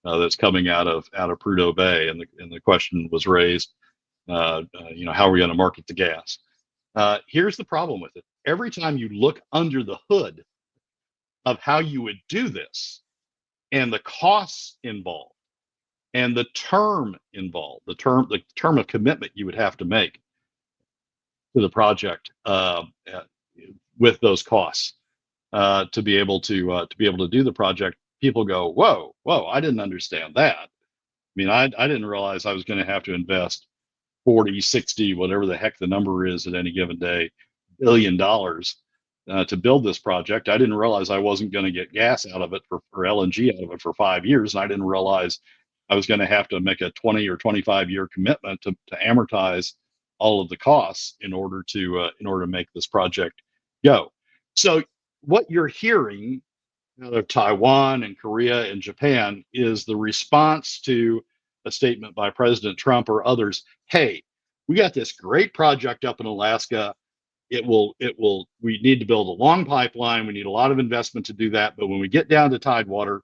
that's coming out of Prudhoe Bay, and the question was raised, how are we going to market the gas? Here's the problem with it. Every time you look under the hood of how you would do this, and the costs involved, and the term involved, the term of commitment you would have to make to the project with those costs to be able to do the project, people go, whoa, I didn't understand that. I mean, I didn't realize I was going to have to invest 40, 60, whatever the heck the number is at any given day, $1 billion to build this project. I didn't realize I wasn't going to get gas out of it or LNG out of it for 5 years. And I didn't realize I was going to have to make a 20 or 25 year commitment to amortize all of the costs in order to make this project go. So what you're hearing out of Taiwan and Korea and Japan is the response to a statement by President Trump or others. Hey, we got this great project up in Alaska. We need to build a long pipeline. We need a lot of investment to do that. But when we get down to Tidewater,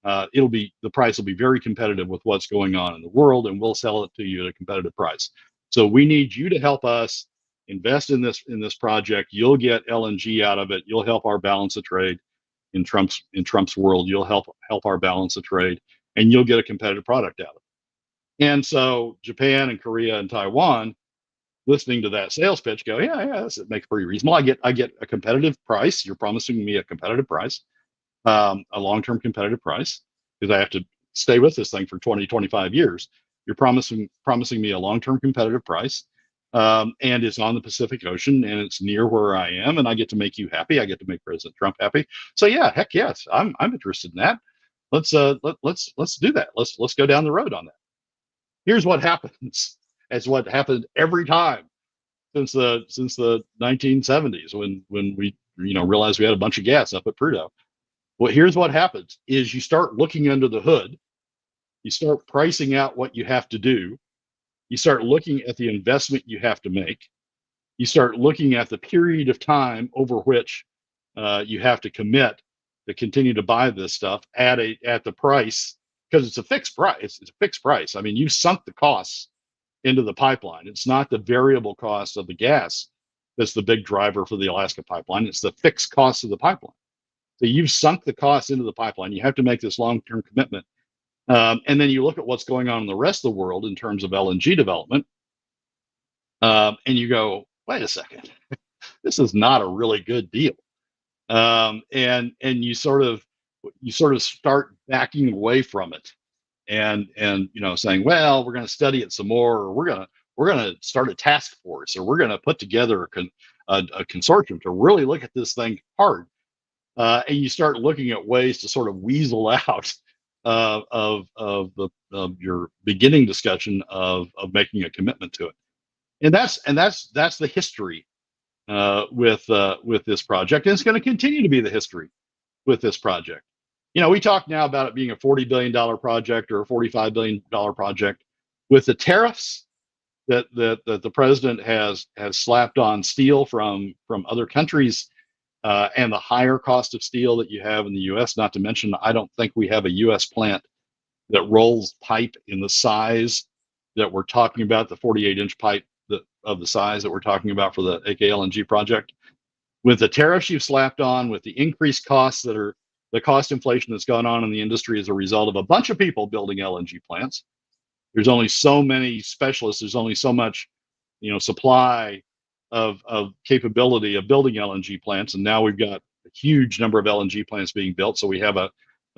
the price will be very competitive with what's going on in the world, and we'll sell it to you at a competitive price. So we need you to help us invest in this project. You'll get LNG out of it. You'll help our balance of trade in Trump's world. You'll help our balance of trade, and you'll get a competitive product out of it. And so Japan and Korea and Taiwan, listening to that sales pitch, go, yeah, it makes pretty reasonable. I get a competitive price. You're promising me a competitive price, a long-term competitive price, because I have to stay with this thing for 20, 25 years. You're promising me a long-term competitive price, and it's on the Pacific Ocean, and it's near where I am, and I get to make you happy. I get to make President Trump happy. So yeah, heck yes, I'm interested in that. Let's do that. Let's go down the road on that. Here's what happens. It's what happened every time since the 1970s when we realized we had a bunch of gas up at Prudhoe. Well, here's what happens is you start looking under the hood, you start pricing out what you have to do, you start looking at the investment you have to make, you start looking at the period of time over which you have to commit to continue to buy this stuff at the price, because it's a fixed price. It's a fixed price. I mean, you've sunk the costs into the pipeline. It's not the variable cost of the gas that's the big driver for the Alaska pipeline. It's the fixed cost of the pipeline. So you've sunk the cost into the pipeline. You have to make this long-term commitment. And then you look at what's going on in the rest of the world in terms of LNG development, and you go, wait a second, this is not a really good deal. And you sort of start backing away from it, and saying, well, we're going to study it some more, or we're going to start a task force, or we're going to put together a consortium to really look at this thing hard. And you start looking at ways to sort of weasel out of your beginning discussion of making a commitment to it. And that's the history with this project, and it's going to continue to be the history with this project. We talk now about it being a $40 billion project or a $45 billion project. With the tariffs that the president has slapped on steel from other countries, and the higher cost of steel that you have in the U.S., not to mention, I don't think we have a U.S. plant that rolls pipe in the size that we're talking about, the 48-inch pipe of the size that we're talking about for the AKLNG project. With the tariffs you've slapped on, with the increased costs the cost inflation that's gone on in the industry as a result of a bunch of people building LNG plants. There's only so many specialists. There's only so much, supply of capability of building LNG plants. And now we've got a huge number of LNG plants being built. So we have a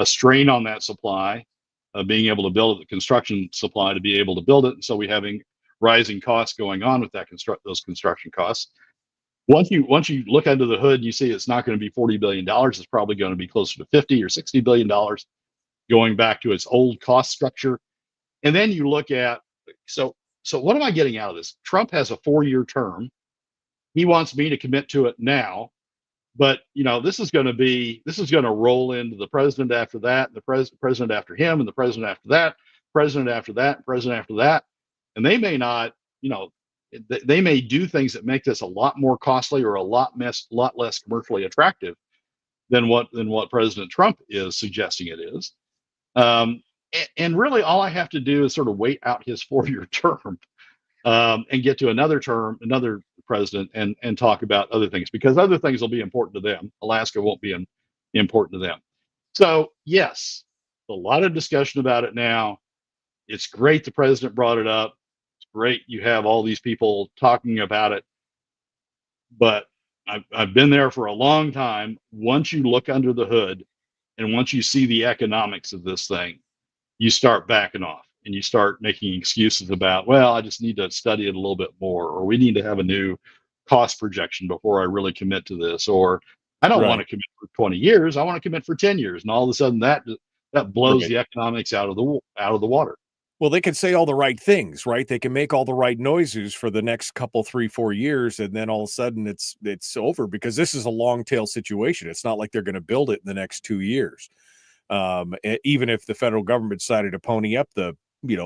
strain on that supply, being able to build it, the construction supply to be able to build it. And so we're having rising costs going on with those construction costs. Once you look under the hood and you see it's not going to be $40 billion, it's probably going to be closer to $50 or $60 billion, going back to its old cost structure. And then you look at, so what am I getting out of this? Trump has a 4-year term. He wants me to commit to it now, but this is going to roll into the president after that, and the president after him, and the president after that, president after that, president after that, and they may not, they may do things that make this a lot more costly or a lot less commercially attractive than what President Trump is suggesting it is. And really, all I have to do is sort of wait out his 4-year term, and get to another term, another president, and talk about other things, because other things will be important to them. Alaska won't be important to them. So yes, a lot of discussion about it now. It's great the president brought it up. It's great you have all these people talking about it. But I've been there for a long time. Once you look under the hood and once you see the economics of this thing, you start backing off and you start making excuses about, well, I just need to study it a little bit more, or we need to have a new cost projection before I really commit to this, or I don't want to commit for 20 years. I want to commit for 10 years. And all of a sudden that blows the economics out of the water. Well, they can say all the right things, right? They can make all the right noises for the next couple, 3-4 years, and then all of a sudden it's over, because this is a long tail situation. It's not like they're going to build it in the next 2 years. Even if the federal government decided to pony up the,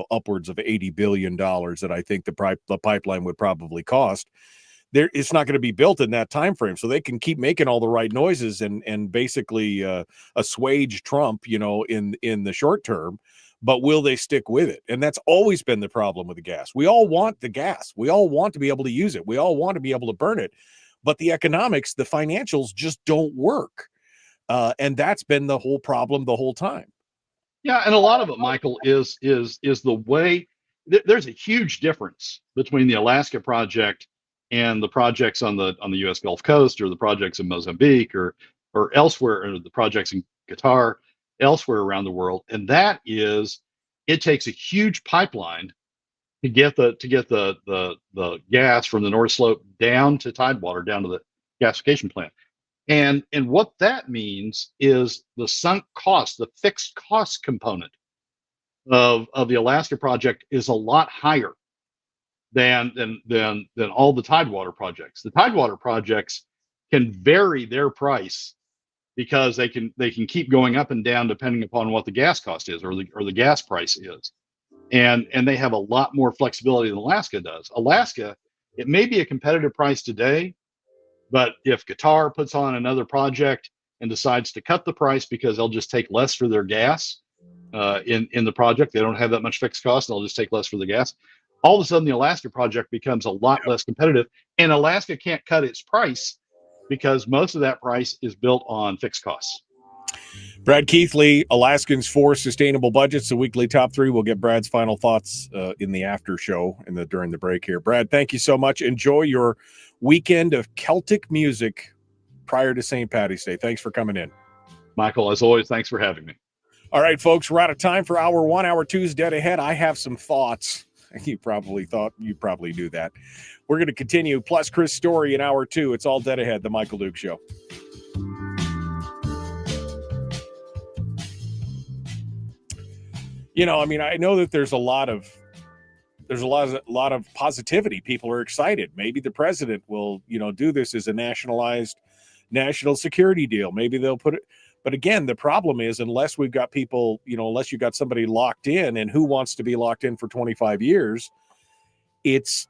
upwards of $80 billion that I think the pipeline would probably cost, it's not going to be built in that time frame. So they can keep making all the right noises and basically assuage Trump, in the short term. But will they stick with it? And that's always been the problem with the gas. We all want the gas. We all want to be able to use it. We all want to be able to burn it. But the economics, the financials just don't work. And that's been the whole problem the whole time. Yeah, and a lot of it, Michael, is the way there's a huge difference between the Alaska project and the projects on the U.S. Gulf Coast, or the projects in Mozambique, or elsewhere, or the projects in Qatar, elsewhere around the world. And that is, it takes a huge pipeline to get the gas from the North Slope down to Tidewater, down to the gasification plant. And what that means is the sunk cost, the fixed cost component of the Alaska project is a lot higher than all the Tidewater projects. The Tidewater projects can vary their price because they can keep going up and down depending upon what the gas cost is, or the gas price is. And they have a lot more flexibility than Alaska does. Alaska, it may be a competitive price today, but if Qatar puts on another project and decides to cut the price because they'll just take less for their gas in the project, they don't have that much fixed cost, they'll just take less for the gas. All of a sudden, the Alaska project becomes a lot less competitive, and Alaska can't cut its price because most of that price is built on fixed costs. Brad Keithley, Alaskans for Sustainable Budgets, the weekly top 3. We'll get Brad's final thoughts in the after show during the break here. Brad, thank you so much. Enjoy your weekend of Celtic music prior to St. Paddy's Day. Thanks for coming in. Michael, as always, thanks for having me. All right, folks, we're out of time for hour 1. Hour 2 is dead ahead. I have some thoughts. You probably knew that. We're going to continue. Plus Chris Story in hour 2. It's all dead ahead. The Michael Duke Show. I know that there's a lot of positivity. People are excited. Maybe the president will, do this as a national security deal. Maybe they'll put it. But again, the problem is, unless we've got people, unless you got somebody locked in, and who wants to be locked in for 25 years, it's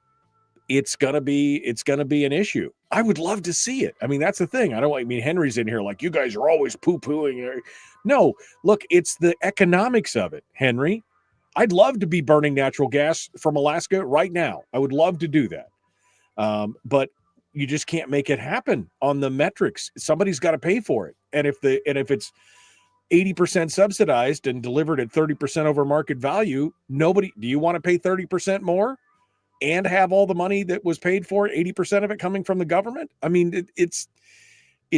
gonna be an issue. I would love to see it. That's the thing. Henry's in here like, you guys are always poo-pooing. No, look, it's the economics of it, Henry. I'd love to be burning natural gas from Alaska right now. I would love to do that. But you just can't make it happen on the metrics. Somebody's got to pay for it. And if it's 80% subsidized and delivered at 30% over market value, do you want to pay 30% more and have all the money that was paid for, 80% of it coming from the government? It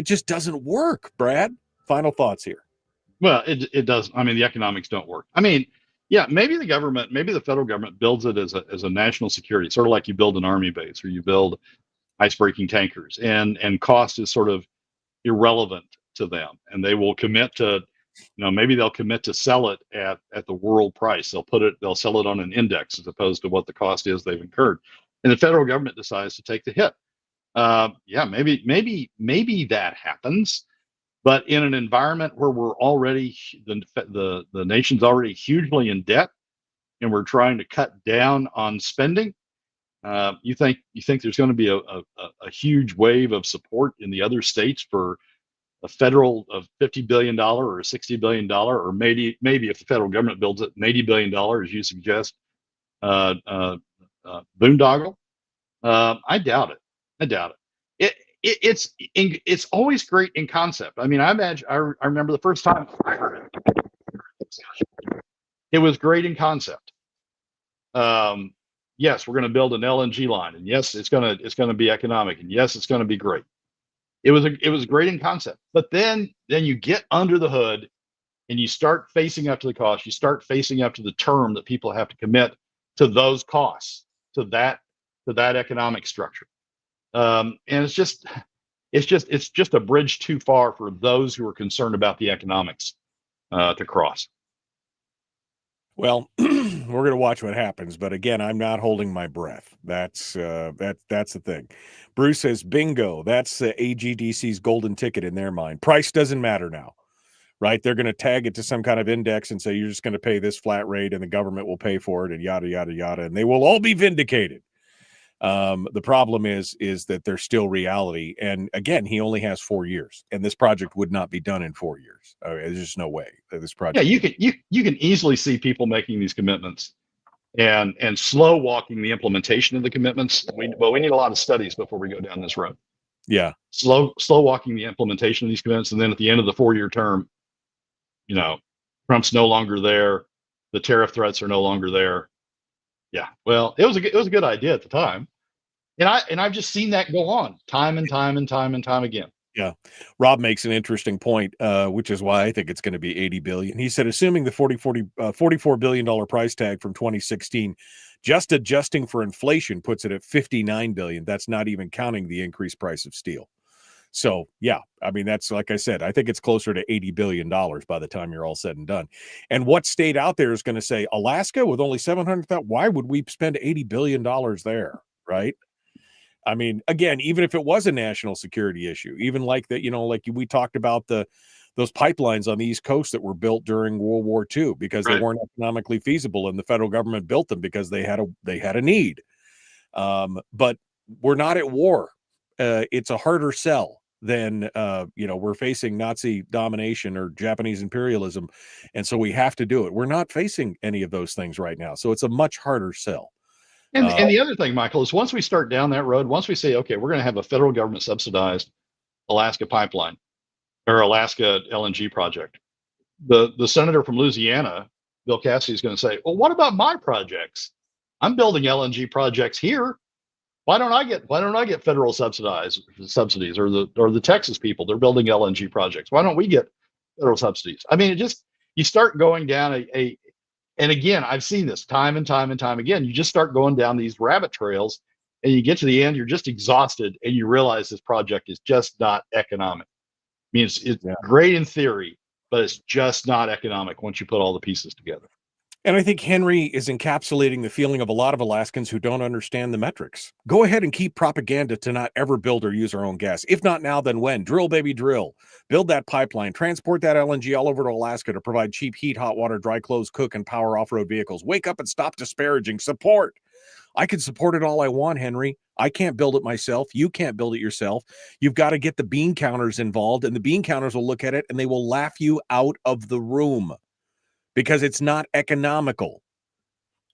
just doesn't work, Brad. Final thoughts here. Well, it does. The economics don't work. Yeah, maybe the federal government builds it as a national security, sort of like you build an army base or you build ice-breaking tankers, and cost is sort of irrelevant to them, and they will commit to, maybe they'll commit to sell it at the world price. They'll sell it on an index as opposed to what the cost is they've incurred, and the federal government decides to take the hit. Yeah, maybe that happens, but in an environment where we're already the nation's already hugely in debt, and we're trying to cut down on spending. You think there's going to be a huge wave of support in the other states for federal of $50 billion or $60 billion, or maybe if the federal government builds it, an $80 billion, as you suggest, boondoggle. I doubt it. It's always great in concept. I mean, I remember the first time I heard it. It was great in concept. Yes, we're going to build an LNG line, and yes, it's going to be economic, and yes, it's going to be great. It was great in concept, but then you get under the hood, and you start facing up to the cost. You start facing up to the term that people have to commit to those costs, to that economic structure, and it's just a bridge too far for those who are concerned about the economics to cross. Well, we're going to watch what happens, but again, I'm not holding my breath. That's the thing. Bruce says, bingo. That's AGDC's golden ticket in their mind. Price doesn't matter now, right? They're going to tag it to some kind of index and say you're just going to pay this flat rate, and the government will pay for it, and yada yada yada, and they will all be vindicated. The problem is that there's still reality. And again, he only has 4 years, and this project would not be done in 4 years. There's just no way that this project. Yeah, you can easily see people making these commitments and slow walking the implementation of the commitments. We need a lot of studies before we go down this road. Yeah. Slow walking the implementation of these commitments. And then at the end of the 4-year term, Trump's no longer there. The tariff threats are no longer there. Yeah, well, it was a good idea at the time, and I've just seen that go on time and time again. Yeah, Rob makes an interesting point, which is why I think it's going to be $80 billion. He said, assuming the $44 billion price tag from 2016, just adjusting for inflation puts it at $59 billion. That's not even counting the increased price of steel. So, yeah, I mean, that's like I said, I think it's closer to $80 billion by the time you're all said and done. And what state out there is going to say, Alaska with only 700,000, why would we spend $80 billion there, right? I mean, again, even if it was a national security issue, even like that, like we talked about those pipelines on the East Coast that were built during World War II because they weren't economically feasible, and the federal government built them because they had a need. But we're not at war. It's a harder sell than we're facing Nazi domination or Japanese imperialism, and so we have to do it. We're not facing any of those things right now, so it's a much harder sell. And the other thing, Michael, is once we start down that road, once we say, okay, we're going to have a federal government subsidized Alaska pipeline or Alaska LNG project, the senator from Louisiana, Bill Cassidy, is going to say, well, what about my projects? I'm building LNG projects here. Why don't I get federal subsidies, or the Texas people, they're building LNG projects. Why don't we get federal subsidies? I mean, you start going down and again, I've seen this time and time again. You just start going down these rabbit trails, and you get to the end, you're just exhausted, and you realize this project is just not economic. I mean, it's great in theory, but it's just not economic once you put all the pieces together. And I think Henry is encapsulating the feeling of a lot of Alaskans who don't understand the metrics. Go ahead and keep propaganda to not ever build or use our own gas. If not now, then when? Drill, baby, drill. Build that pipeline. Transport that LNG all over to Alaska to provide cheap heat, hot water, dry clothes, cook, and power off-road vehicles. Wake up and stop disparaging. Support. I can support it all I want, Henry. I can't build it myself. You can't build it yourself. You've got to get the bean counters involved, and the bean counters will look at it, and they will laugh you out of the room. Because it's not economical.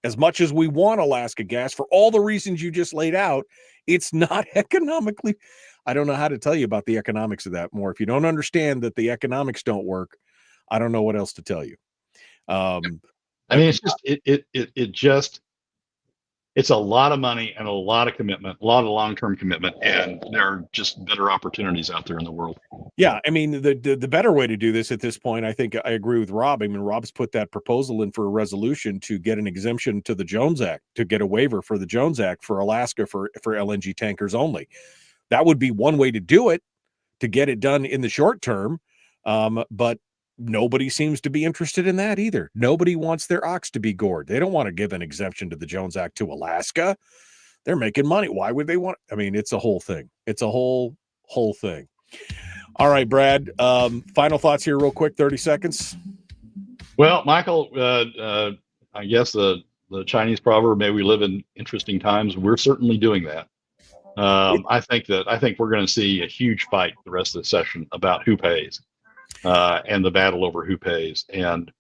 As much as we want Alaska gas, for all the reasons you just laid out, it's not economically. I don't know how to tell you about the economics of that more. If you don't understand that the economics don't work, I don't know what else to tell you. I mean, it's a lot of money and a lot of commitment, a lot of long-term commitment, and there are just better opportunities out there in the world. Yeah, I mean, the better way to do this at this point, I think I agree with Rob. I mean, Rob's put that proposal in for a resolution to get an exemption to the Jones Act, to get a waiver for the Jones Act for Alaska for LNG tankers only. That would be one way to do it, to get it done in the short term, but nobody seems to be interested in that either. Nobody wants their ox to be gored. They don't want to give an exemption to the Jones Act to Alaska. They're making money. Why would they want? I mean, it's a whole thing. It's a whole thing. All right, Brad, final thoughts here real quick, 30 seconds. Well, Michael, I guess the Chinese proverb, may we live in interesting times. We're certainly doing that. I think we're going to see a huge fight the rest of the session about who pays, and the battle over who pays. And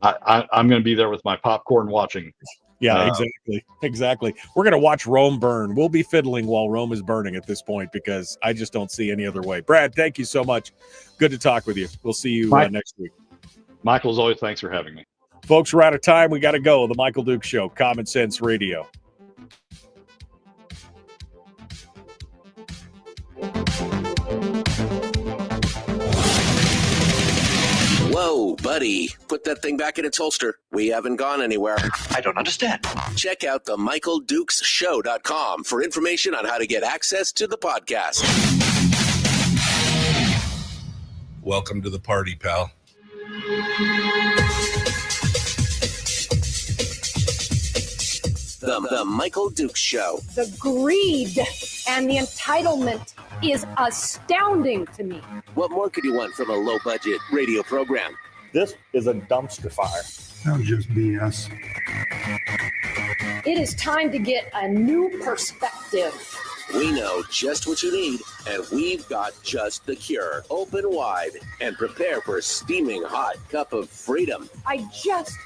I'm going to be there with my popcorn watching. Yeah, exactly. We're going to watch Rome burn. We'll be fiddling while Rome is burning at this point because I just don't see any other way. Brad, thank you so much. Good to talk with you. We'll see you next week. Michael, as always, thanks for having me. Folks, we're out of time. We got to go. The Michael Duke Show, Common Sense Radio. Whoa, buddy. Put that thing back in its holster. We haven't gone anywhere. I don't understand. Check out the MichaelDukesShow.com for information on how to get access to the podcast. Welcome to the party, pal. The Michael Dukes Show. The greed and the entitlement is astounding to me. What more could you want from a low-budget radio program? This is a dumpster fire. That was just BS. It is time to get a new perspective. We know just what you need, and we've got just the cure. Open wide and prepare for a steaming hot cup of freedom. I just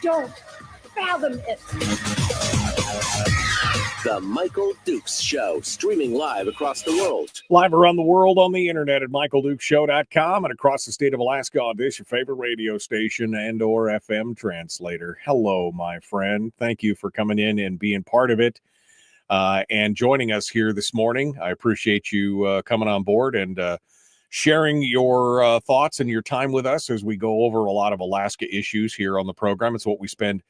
don't fathom it. The Michael Dukes Show, streaming live across the world. Live around the world on the internet at michaeldukeshow.com and across the state of Alaska on this, your favorite radio station and or FM translator. Hello, my friend. Thank you for coming in and being part of it and joining us here this morning. I appreciate you coming on board and sharing your thoughts and your time with us as we go over a lot of Alaska issues here on the program. It's what we spend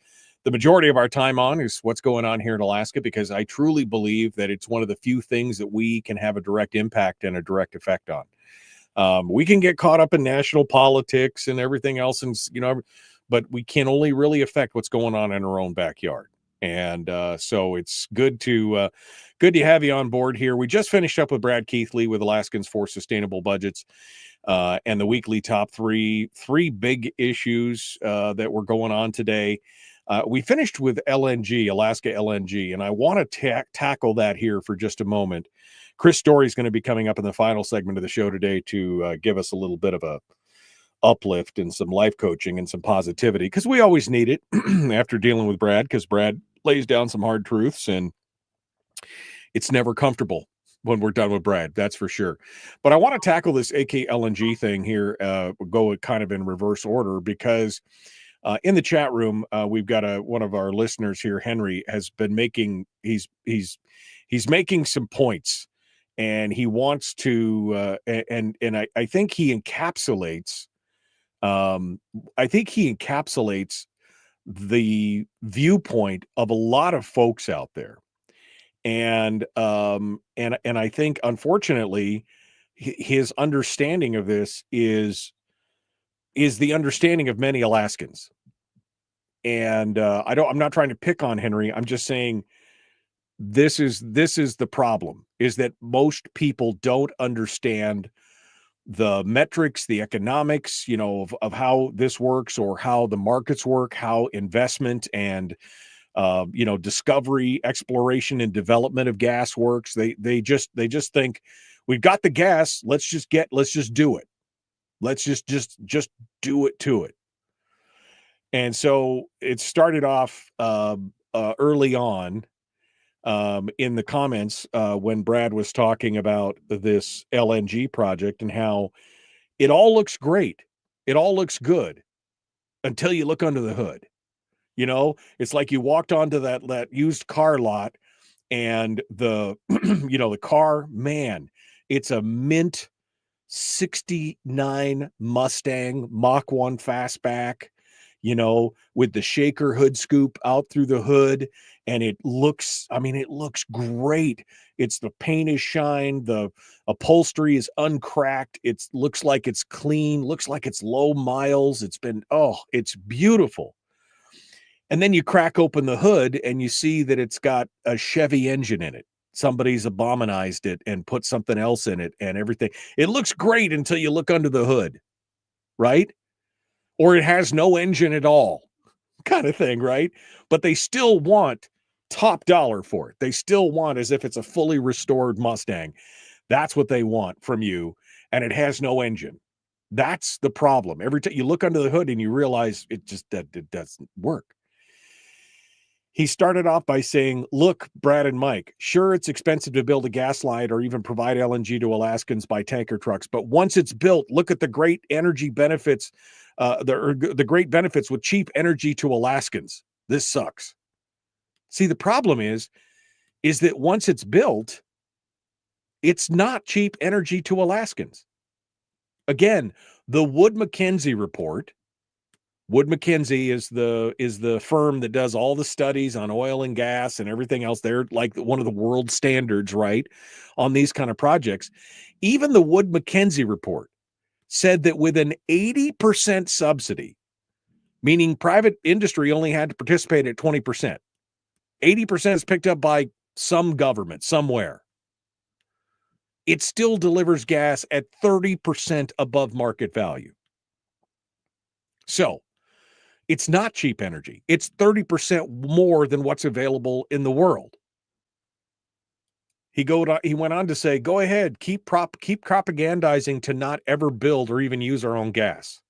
the majority of our time on, is what's going on here in Alaska, because I truly believe that it's one of the few things that we can have a direct impact and a direct effect on. We can get caught up in national politics and everything else, and but we can only really affect what's going on in our own backyard. And so it's good to have you on board here. We just finished up with Brad Keithley with Alaskans for Sustainable Budgets and the weekly top three big issues that were going on today. We finished with LNG, Alaska LNG, and I want to tackle that here for just a moment. Chris Story is going to be coming up in the final segment of the show today to give us a little bit of a uplift and some life coaching and some positivity, because we always need it after dealing with Brad, because Brad lays down some hard truths, and it's never comfortable when we're done with Brad, that's for sure. But I want to tackle this AKLNG thing here, go kind of in reverse order, because in the chat room, we've got one of our listeners here, Henry, has been making he's making some points, and he wants to and I think he encapsulates the viewpoint of a lot of folks out there, and I think unfortunately his understanding of this is the understanding of many Alaskans. And I'm not trying to pick on Henry. I'm just saying this is the problem, is that most people don't understand the metrics, the economics, of how this works, or how the markets work, how investment and discovery, exploration, and development of gas works. They just think we've got the gas. Let's just do it. Let's just do it to it. And so it started off early on in the comments when Brad was talking about this LNG project and how it all looks great. It all looks good until you look under the hood. It's like you walked onto that used car lot, and the, the car, man, it's a mint 69 Mustang Mach 1 fastback, with the shaker hood scoop out through the hood. And it looks great. The paint is shined. The upholstery is uncracked. It looks like it's clean, looks like it's low miles. It's beautiful. And then you crack open the hood and you see that it's got a Chevy engine in it. Somebody's abominized it and put something else in it and everything. It looks great until you look under the hood, right? Or it has no engine at all, kind of thing, right? But they still want top dollar for it. They still want as if it's a fully restored Mustang. That's what they want from you, and it has no engine. That's the problem. Every time you look under the hood and you realize it doesn't work. He started off by saying, look, Brad and Mike, sure, it's expensive to build a gas line or even provide LNG to Alaskans by tanker trucks. But once it's built, look at the great energy benefits, the great benefits with cheap energy to Alaskans. This sucks. See, the problem is that once it's built, it's not cheap energy to Alaskans. Again, the Wood Mackenzie report. Wood Mackenzie is the firm that does all the studies on oil and gas and everything else. They're like one of the world standards, right, on these kind of projects. Even the Wood Mackenzie report said that with an 80% subsidy, meaning private industry only had to participate at 20%, 80% is picked up by some government somewhere. It still delivers gas at 30% above market value. So it's not cheap energy. It's 30% more than what's available in the world. He went on to say, go ahead, keep propagandizing to not ever build or even use our own gas.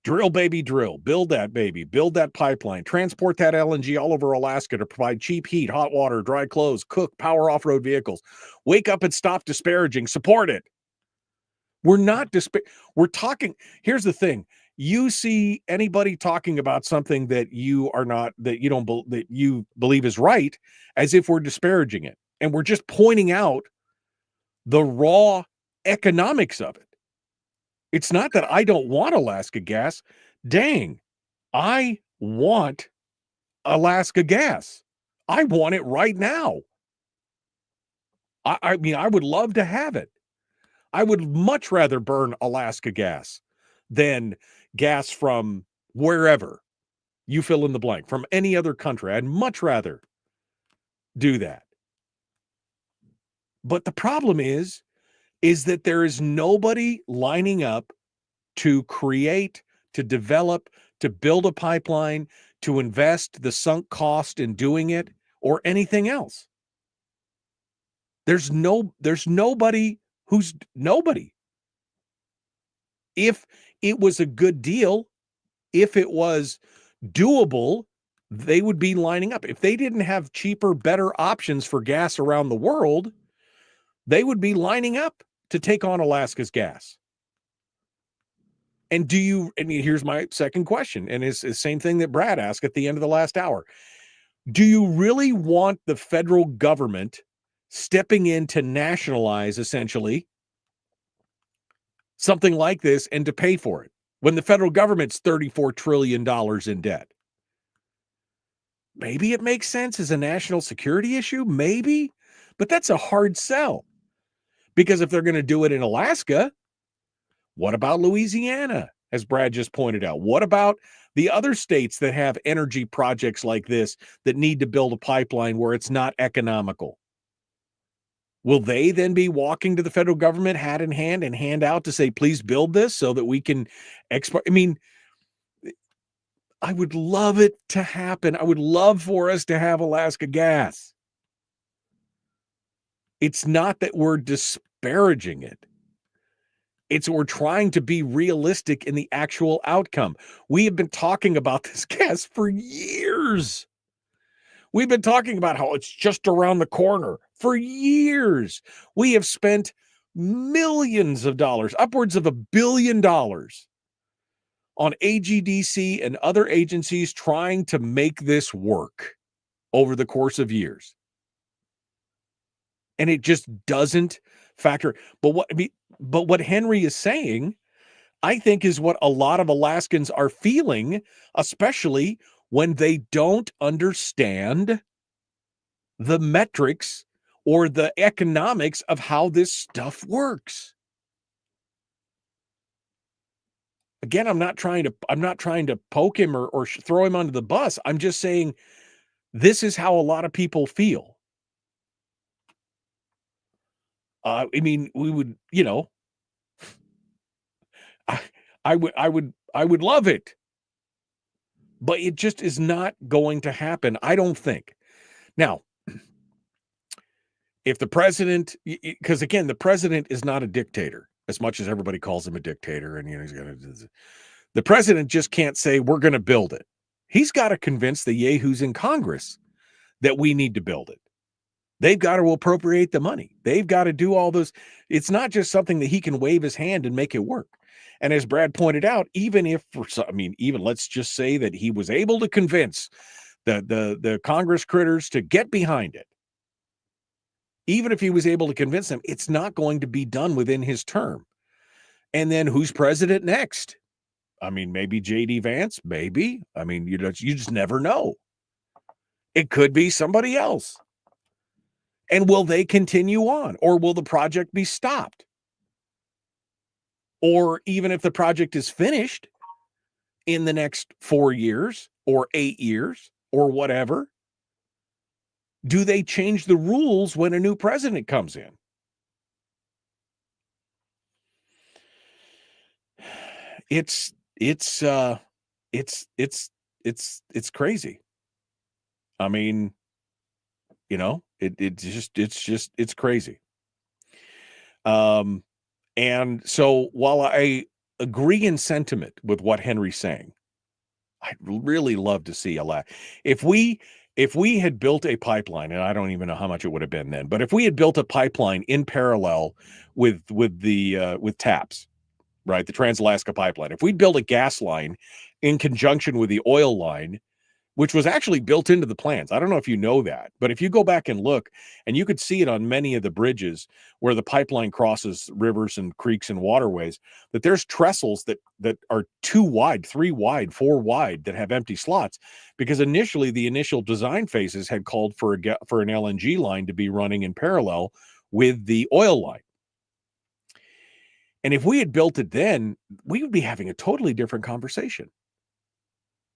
Drill, baby, drill. Build that baby. Build that pipeline. Transport that LNG all over Alaska to provide cheap heat, hot water, dry clothes, cook, power off-road vehicles. Wake up and stop disparaging. Support it. We're not we're talking. Here's the thing. You see anybody talking about something that you believe is right, as if we're disparaging it. And we're just pointing out the raw economics of it. It's not that I don't want Alaska gas. Dang, I want Alaska gas. I want it right now. I mean, I would love to have it. I would much rather burn Alaska gas than gas from wherever, you fill in the blank, from any other country. I'd much rather do that. But the problem is that there is nobody lining up to create, to develop, to build a pipeline, to invest the sunk cost in doing it, or anything else. There's nobody who's nobody. If it was a good deal, if it was doable, they would be lining up. If they didn't have cheaper, better options for gas around the world, they would be lining up to take on Alaska's gas. And here's my second question, and it's the same thing that Brad asked at the end of the last hour. Do you really want the federal government stepping in to nationalize, essentially, something like this and to pay for it when the federal government's $34 trillion in debt? Maybe it makes sense as a national security issue, maybe, but that's a hard sell. Because if they're going to do it in Alaska, what about Louisiana, as Brad just pointed out? What about the other states that have energy projects like this that need to build a pipeline where it's not economical? Will they then be walking to the federal government hat in hand and hand out to say, please build this so that we can export? I mean, I would love it to happen. I would love for us to have Alaska gas. It's not that we're disparaging it. It's we're trying to be realistic in the actual outcome. We have been talking about this gas for years. We've been talking about how it's just around the corner for years. We have spent millions of dollars, upwards of $1 billion, on AGDC and other agencies trying to make this work over the course of years. And it just doesn't factor. But what Henry is saying, I think, is what a lot of Alaskans are feeling, especially when they don't understand the metrics or the economics of how this stuff works. Again, I'm not trying to poke him or throw him under the bus. I'm just saying this is how a lot of people feel. I mean, we would, I would love it, but it just is not going to happen. I don't think. Now, if the president, because again, the president is not a dictator, as much as everybody calls him a dictator, and he's going to. The president just can't say we're going to build it. He's got to convince the yahoos in Congress that we need to build it. They've got to appropriate the money. They've got to do all those. It's not just something that he can wave his hand and make it work. And as Brad pointed out, even if, even let's just say that he was able to convince the Congress critters to get behind it. Even if he was able to convince them, it's not going to be done within his term. And then who's president next? Maybe J.D. Vance, maybe. You just never know. It could be somebody else. And will they continue on? Or will the project be stopped? Or even if the project is finished in the next 4 years or 8 years or whatever, do they change the rules when a new president comes in? It's crazy. It's crazy. And so while I agree in sentiment with what Henry's saying, I'd really love to see if we had built a pipeline, and I don't even know how much it would have been then, but if we had built a pipeline in parallel with TAPS, right, the Trans-Alaska Pipeline, if we'd built a gas line in conjunction with the oil line, which was actually built into the plans. I don't know if you know that, but if you go back and look, and you could see it on many of the bridges where the pipeline crosses rivers and creeks and waterways, that there's trestles that are 2 wide, 3 wide, 4 wide that have empty slots, because initially the initial design phases had called for an LNG line to be running in parallel with the oil line. And if we had built it then, we would be having a totally different conversation.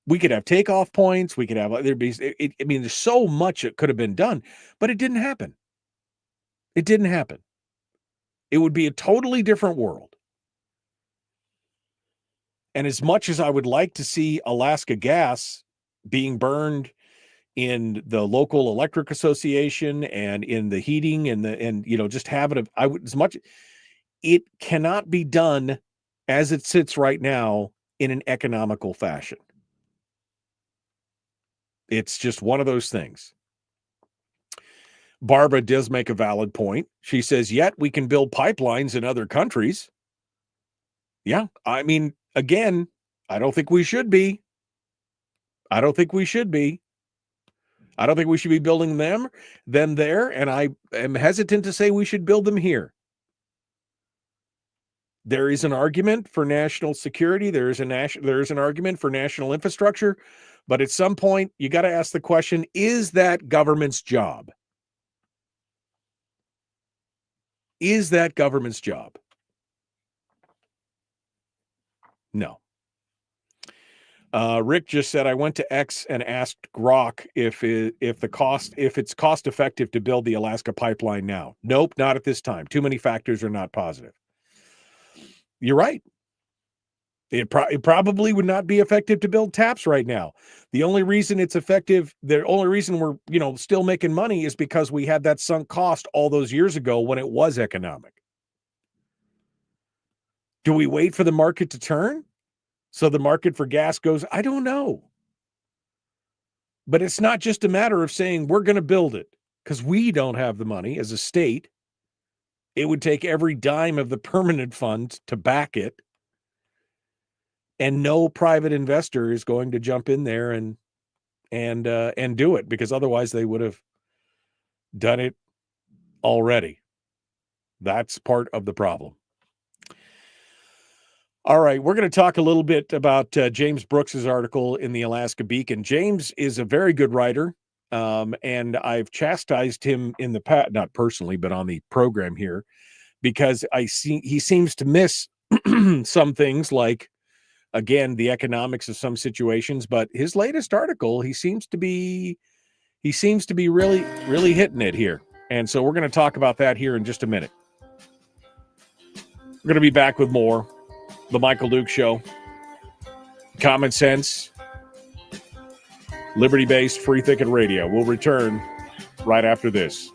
We could have takeoff points. We could have, there's so much that could have been done, but it didn't happen. It didn't happen. It would be a totally different world. And as much as I would like to see Alaska gas being burned in the local electric association and in the heating and just have it, it cannot be done as it sits right now in an economical fashion. It's just one of those things. Barbara does make a valid point. She says, yet we can build pipelines in other countries. Yeah, again, I don't think we should be. I don't think we should be building them there, and I am hesitant to say we should build them here. There is an argument for national security. There is an argument for national infrastructure. But at some point, you got to ask the question, is that government's job? Is that government's job? No. Rick just said, I went to X and asked Grok if it's cost effective to build the Alaska pipeline now. Nope, not at this time. Too many factors are not positive. You're right. It probably would not be effective to build TAPS right now. The only reason it's effective, the only reason we're, still making money is because we had that sunk cost all those years ago when it was economic. Do we wait for the market to turn? So the market for gas goes, I don't know. But it's not just a matter of saying we're going to build it because we don't have the money as a state. It would take every dime of the permanent fund to back it. And no private investor is going to jump in there and do it, because otherwise they would have done it already. That's part of the problem. All right, we're going to talk a little bit about James Brooks's article in the Alaska Beacon. James is a very good writer, and I've chastised him in the past, not personally, but on the program here, because he seems to miss some things, like, again, the economics of some situations. But his latest article, he seems to be really, really hitting it here. And so we're going to talk about that here in just a minute. We're going to be back with more. The Michael Duke Show. Common sense, liberty-based, free thinking radio. We'll return right after this.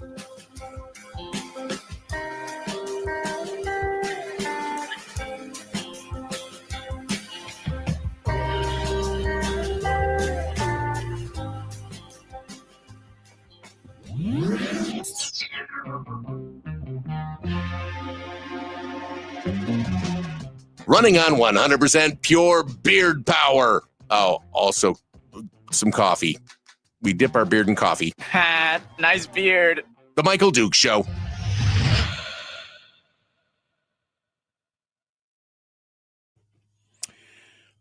Running on 100% pure beard power. Oh, also some coffee. We dip our beard in coffee. Ha, nice beard. The Michael Duke Show.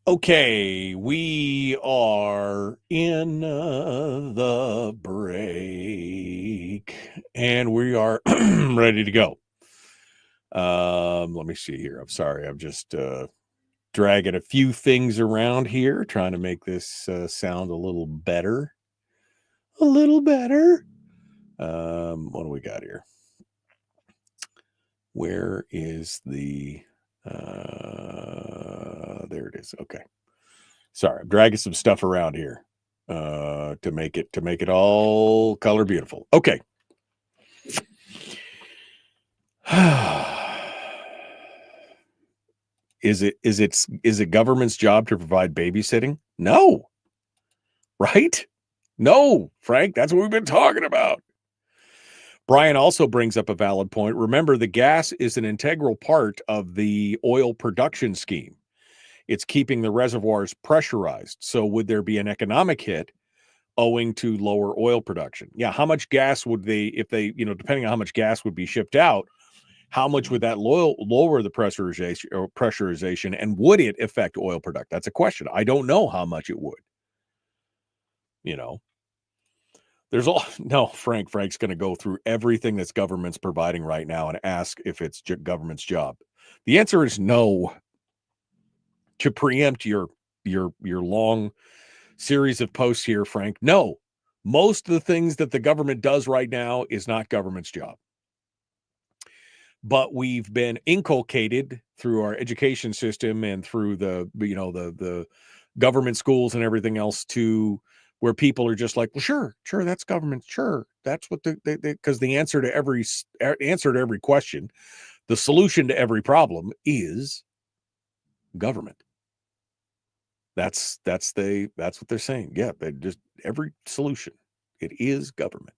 Okay, we are in the break, and we are ready to go. Let me see here. I'm sorry. I'm just dragging a few things around here, trying to make this sound a little better. A little better. What do we got here? Where is the... there it is. Okay. Sorry, I'm dragging some stuff around here to make it all color beautiful. Okay. Is it government's job to provide babysitting? No. Right? No, Frank, that's what we've been talking about. Brian also brings up a valid point. Remember, the gas is an integral part of the oil production scheme. It's keeping the reservoirs pressurized. So would there be an economic hit owing to lower oil production? Yeah, how much gas would they, if they, depending on how much gas would be shipped out, how much would that lower the pressurization, and would it affect oil production? That's a question. I don't know how much it would. Frank's going to go through everything that's government's providing right now and ask if it's government's job. The answer is no. To preempt your long series of posts here, Frank, no. Most of the things that the government does right now is not government's job. But we've been inculcated through our education system and through the government schools and everything else to where people are just like, well, sure, that's government. Sure, that's what because the answer to every question, the solution to every problem is government. That's what they're saying. Yeah, they just every solution, it is government.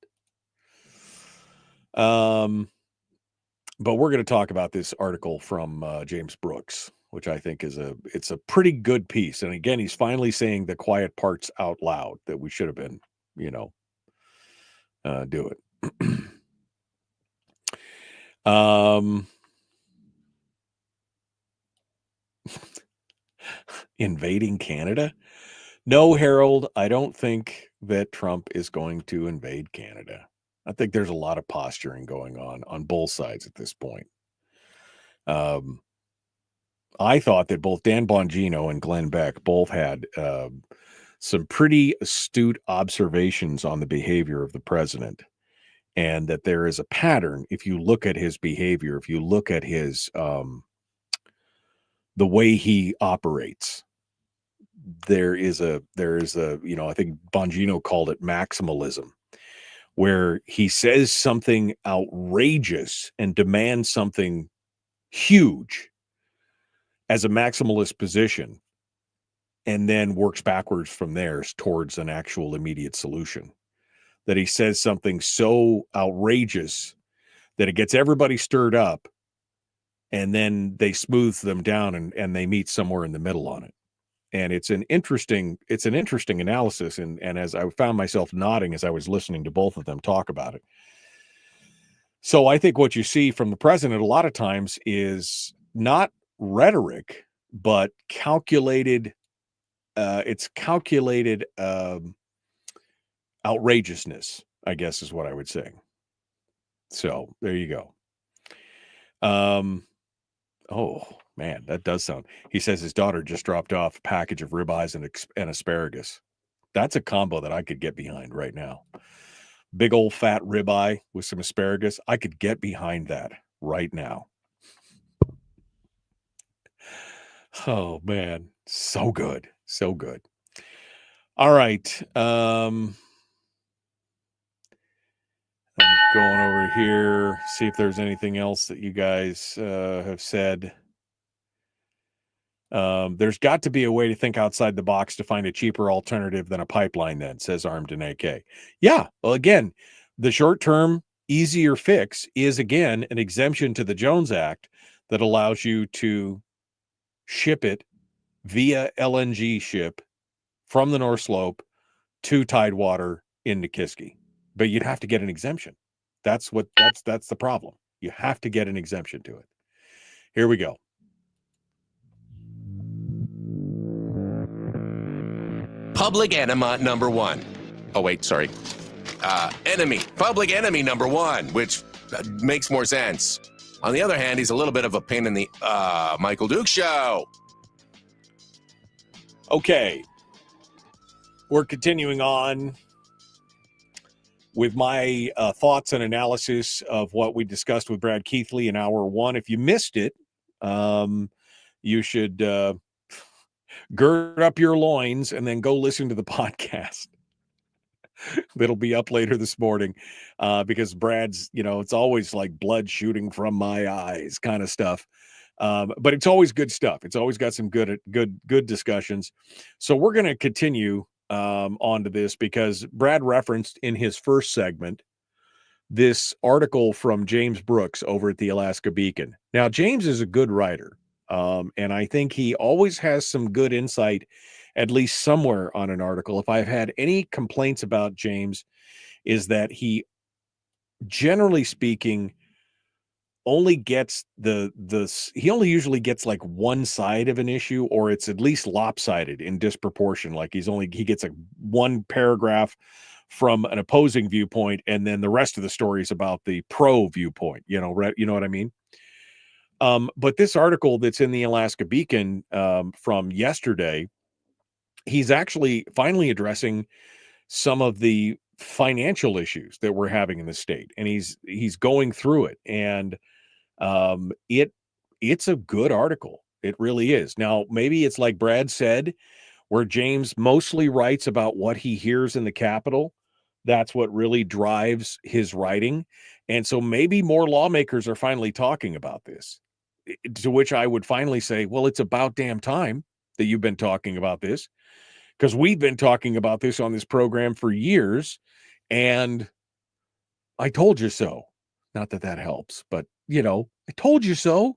But we're going to talk about this article from James Brooks, which I think it's a pretty good piece. And again, he's finally saying the quiet parts out loud that we should have been, do it. Invading Canada? No, Harold, I don't think that Trump is going to invade Canada. I think there's a lot of posturing going on both sides at this point. I thought that both Dan Bongino and Glenn Beck both had some pretty astute observations on the behavior of the president, and that there is a pattern. If you look at his behavior, if you look at his the way he operates, there is a I think Bongino called it maximalism, where he says something outrageous and demands something huge as a maximalist position, and then works backwards from there towards an actual immediate solution. That he says something so outrageous that it gets everybody stirred up, and then they smooth them down and they meet somewhere in the middle on it. And it's an interesting analysis. And as I found myself nodding as I was listening to both of them talk about it. So I think what you see from the president a lot of times is not rhetoric, but calculated. It's calculated outrageousness, I guess is what I would say. So there you go. Oh man, that does sound. He says his daughter just dropped off a package of ribeyes and asparagus. That's a combo that I could get behind right now. Big old fat ribeye with some asparagus. I could get behind that right now. Oh man, so good. So good. All right. here, see if there's anything else that you guys have said. There's got to be a way to think outside the box to find a cheaper alternative than a pipeline then, says Armed and AK. Yeah, well, again, the short-term, easier fix is, again, an exemption to the Jones Act that allows you to ship it via LNG ship from the North Slope to Tidewater into Kiski. But you'd have to get an exemption. That's the problem. You have to get an exemption to it. Here we go. Public enema number one. Oh, wait, sorry. Enemy. Public enemy number one, which makes more sense. On the other hand, he's a little bit of a pain in the Michael Duke show. Okay. We're continuing on with my thoughts and analysis of what we discussed with Brad Keithley in hour one. If you missed it, you should gird up your loins and then go listen to the podcast. That'll be up later this morning because Brad's, it's always like blood shooting from my eyes kind of stuff. But it's always good stuff. It's always got some good discussions. So we're going to continue onto this because Brad referenced in his first segment this article from James Brooks over at the Alaska Beacon. Now, James is a good writer, and I think he always has some good insight, at least somewhere on an article. If I've had any complaints about James, is that he, generally speaking, only gets he only usually gets like one side of an issue, or it's at least lopsided in disproportion. Like he gets like one paragraph from an opposing viewpoint, and then the rest of the story is about the pro viewpoint. You know what I mean? But this article that's in the Alaska Beacon from yesterday, he's actually finally addressing some of the financial issues that we're having in the state, and he's going through it, and it's a good article. It really is. Now, maybe it's like Brad said, where James mostly writes about what he hears in the Capitol. That's what really drives his writing. And so maybe more lawmakers are finally talking about this, to which I would finally say, well, it's about damn time that you've been talking about this, because we've been talking about this on this program for years. And I told you so. Not that that helps, but I told you so.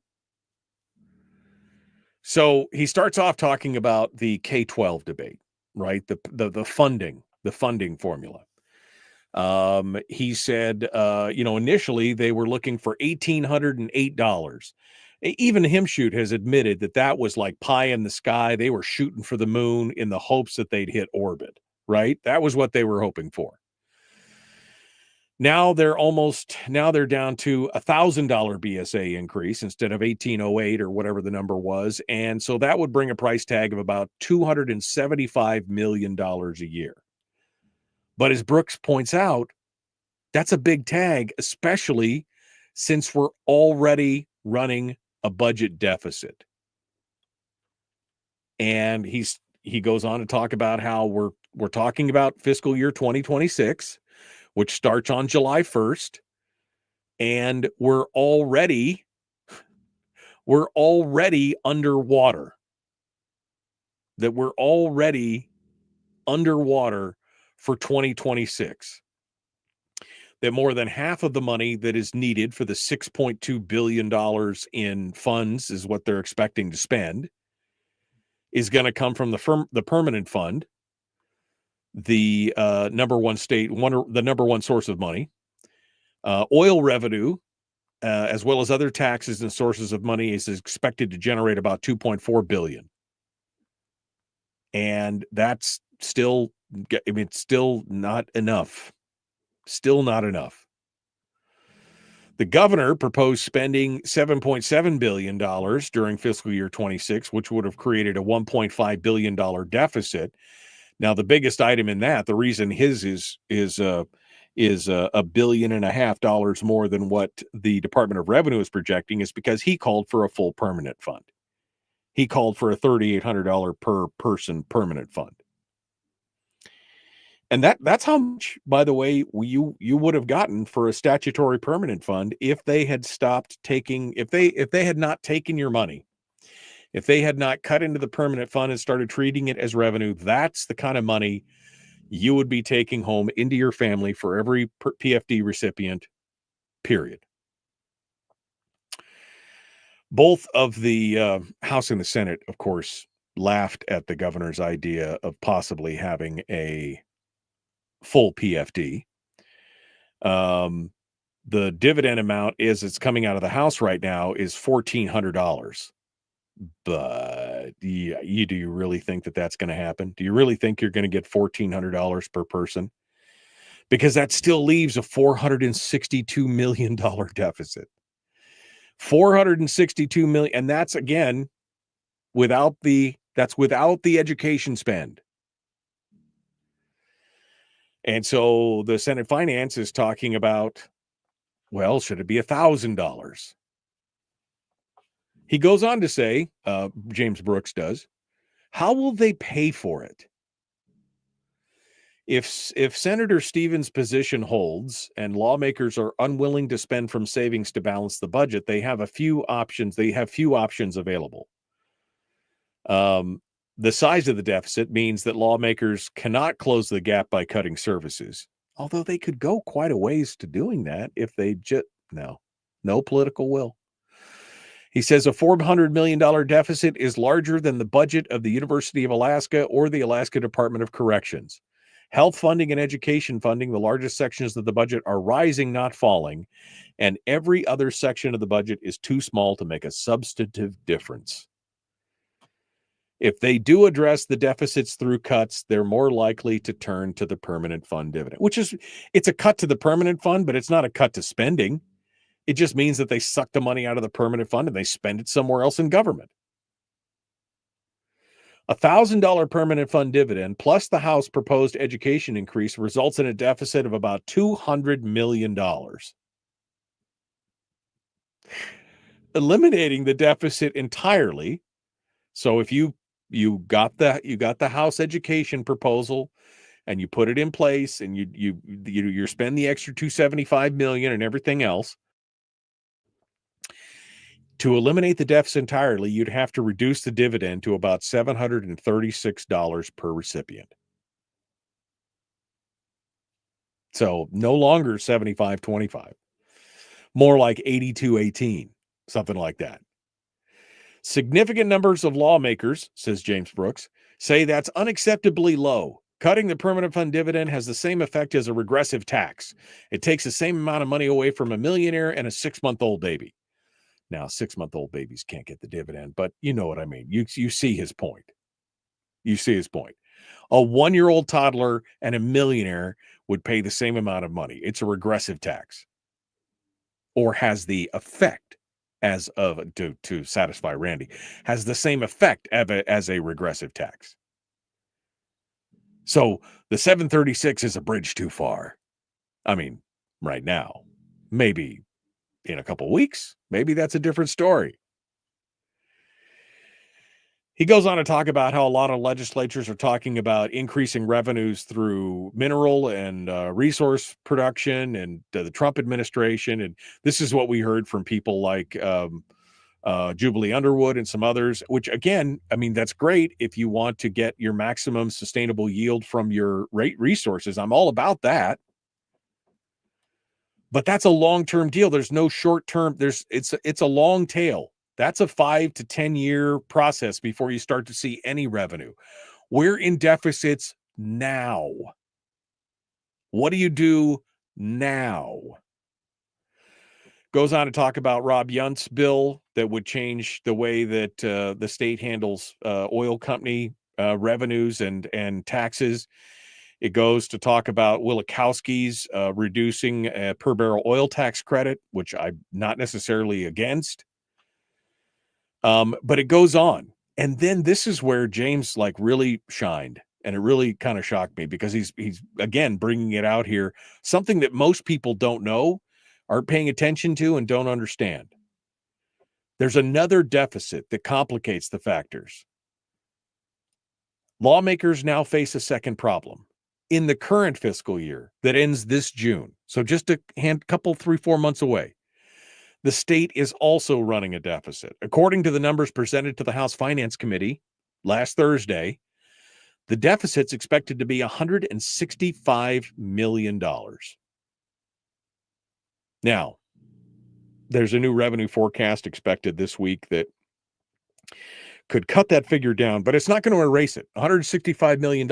So he starts off talking about the K-12 debate, right? The funding formula. He said, initially they were looking for $1,808. Even Himshoot has admitted that was like pie in the sky. They were shooting for the moon in the hopes that they'd hit orbit, right? That was what they were hoping for. Now they're down to $1,000 BSA increase instead of 1,808 or whatever the number was. And so that would bring a price tag of about $275 million a year. But as Brooks points out, that's a big tag, especially since we're already running a budget deficit. And he goes on to talk about how we're talking about fiscal year 2026, which starts on July 1st, and we're already underwater. That we're already underwater for 2026. That more than half of the money that is needed for the $6.2 billion in funds is what they're expecting to spend is going to come from the permanent fund, the number one source of money, oil revenue, as well as other taxes and sources of money is expected to generate about $2.4 billion. And that's still not enough. Still not enough. The governor proposed spending $7.7 billion during fiscal year 26, which would have created a $1.5 billion deficit. Now, the biggest item in that, the reason his is $1.5 billion more than what the Department of Revenue is projecting, is because he called for a full permanent fund. He called for a $3,800 per person permanent fund. And that's how much, by the way, you would have gotten for a statutory permanent fund if they had stopped taking, if they had not taken your money, if they had not cut into the permanent fund and started treating it as revenue. That's the kind of money you would be taking home into your family for every PFD recipient, period. Both of the House and the Senate, of course, laughed at the governor's idea of possibly having a full PFD. The dividend amount it's coming out of the House right now is $1,400. But do you really think that that's going to happen? Do you really think you're going to get $1,400 per person? Because that still leaves a $462 million deficit. $462 million, and that's again without the education spend. And so the Senate Finance is talking about, well, should it be $1,000? He goes on to say, James Brooks does, how will they pay for it? If Senator Stevens' position holds and lawmakers are unwilling to spend from savings to balance the budget, they have a few options. They have few options available. The size of the deficit means that lawmakers cannot close the gap by cutting services, although they could go quite a ways to doing that if they just no political will. He says a $400 million deficit is larger than the budget of the University of Alaska or the Alaska Department of Corrections. Health funding and education funding, the largest sections of the budget, are rising, not falling, and every other section of the budget is too small to make a substantive difference. If they do address the deficits through cuts, they're more likely to turn to the permanent fund dividend, it's a cut to the permanent fund, but it's not a cut to spending. It just means that they suck the money out of the permanent fund and they spend it somewhere else in government. $1,000 permanent fund dividend plus the House proposed education increase results in a deficit of about $200 million. Eliminating the deficit entirely. So if you got the House education proposal and you put it in place and you spend the extra $275 million and everything else, to eliminate the deficit entirely, you'd have to reduce the dividend to about $736 per recipient. So no longer 75-25, more like 82-18, something like that. Significant numbers of lawmakers, says James Brooks, say that's unacceptably low. Cutting the permanent fund dividend has the same effect as a regressive tax. It takes the same amount of money away from a millionaire and a 6-month-old baby. Now, 6-month-old babies can't get the dividend, but you know what I mean. You see his point. You see his point. A 1-year-old toddler and a millionaire would pay the same amount of money. It's a regressive tax, or has the effect as of to satisfy Randy, has the same effect as a regressive tax. So the 736 is a bridge too far. I mean, right now, maybe in a couple of weeks, maybe that's a different story. He goes on to talk about how a lot of legislatures are talking about increasing revenues through mineral and resource production, and the Trump administration. And this is what we heard from people like Jubilee Underwood and some others, which again, I mean, that's great if you want to get your maximum sustainable yield from your resources. I'm all about that. But that's a long-term deal. There's no short-term. It's a long tail. That's a 5 to 10 year process before you start to see any revenue. We're in deficits now. What do you do now? Goes on to talk about Rob Yunt's bill that would change the way that the state handles oil company revenues and taxes. It goes to talk about Wielechowski's reducing a per barrel oil tax credit, which I'm not necessarily against. But it goes on. And then this is where James really shined. And it really kind of shocked me because he's again bringing it out here, something that most people don't know, aren't paying attention to, and don't understand. There's another deficit that complicates the factors. Lawmakers now face a second problem. in the current fiscal year that ends this June, so just a couple, 3-4 months away, the state is also running a deficit. According to the numbers presented to the House Finance Committee last Thursday, the deficit's expected to be $165 million. Now, there's a new revenue forecast expected this week that could cut that figure down, but it's not going to erase it. $165 million.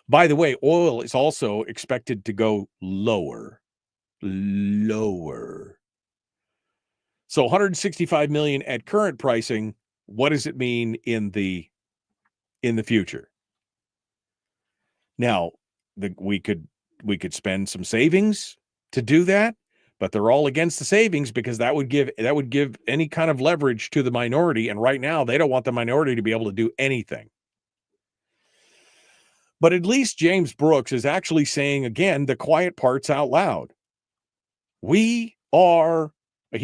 By the way, oil is also expected to go lower. So 165 million at current pricing. What does it mean in the future? Now, we could spend some savings to do that, but they're all against the savings because that would give any kind of leverage to the minority, and right now they don't want the minority to be able to do anything. But at least James Brooks is actually saying again the quiet parts out loud. He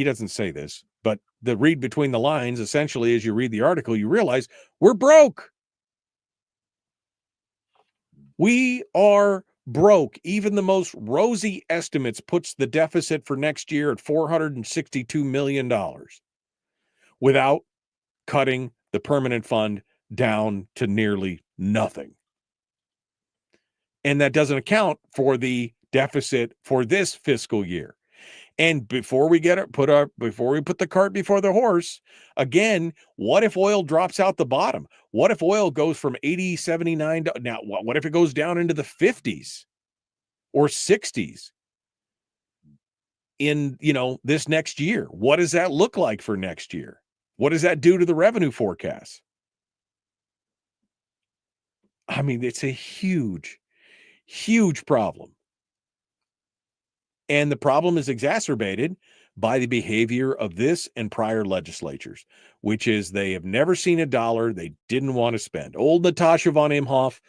doesn't say this, but the read between the lines, essentially, as you read the article, you realize we're broke. We are broke. Even the most rosy estimates puts the deficit for next year at $462 million without cutting the permanent fund down to nearly nothing. And that doesn't account for the deficit for this fiscal year. And before we put the cart before the horse, again, what if oil drops out the bottom? What if oil goes from 80, 79? Now, what if it goes down into the 50s or 60s in, this next year? What does that look like for next year? What does that do to the revenue forecast? I mean, it's a huge, huge problem. And the problem is exacerbated by the behavior of this and prior legislatures, which is they have never seen a dollar they didn't want to spend. Old Natasha von Imhoff,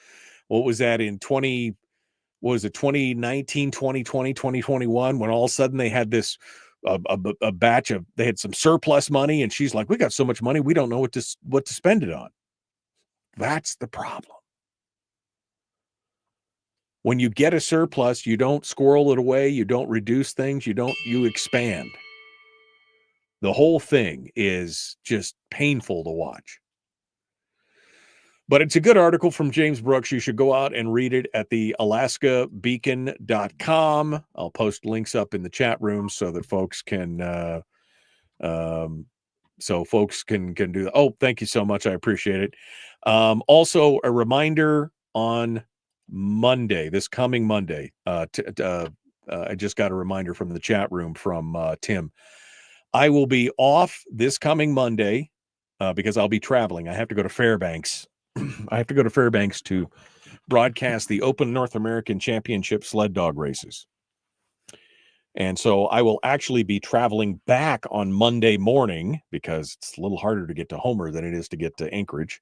what was that in 2019, 2020, 2021, when all of a sudden they had this a batch of, they had some surplus money, and she's like, we got so much money, we don't know what to spend it on. That's the problem. When you get a surplus, you don't squirrel it away, you don't reduce things, you expand. The whole thing is just painful to watch. But it's a good article from James Brooks. You should go out and read it at the alaskabeacon.com. I'll post links up in the chat room so that folks can do that. Oh, thank you so much. I appreciate it. Also, a reminder on Monday, this coming Monday, I just got a reminder from the chat room from Tim. I will be off this coming Monday because I'll be traveling. I have to go to Fairbanks. To broadcast the Open North American Championship sled dog races. And so I will actually be traveling back on Monday morning because it's a little harder to get to Homer than it is to get to Anchorage.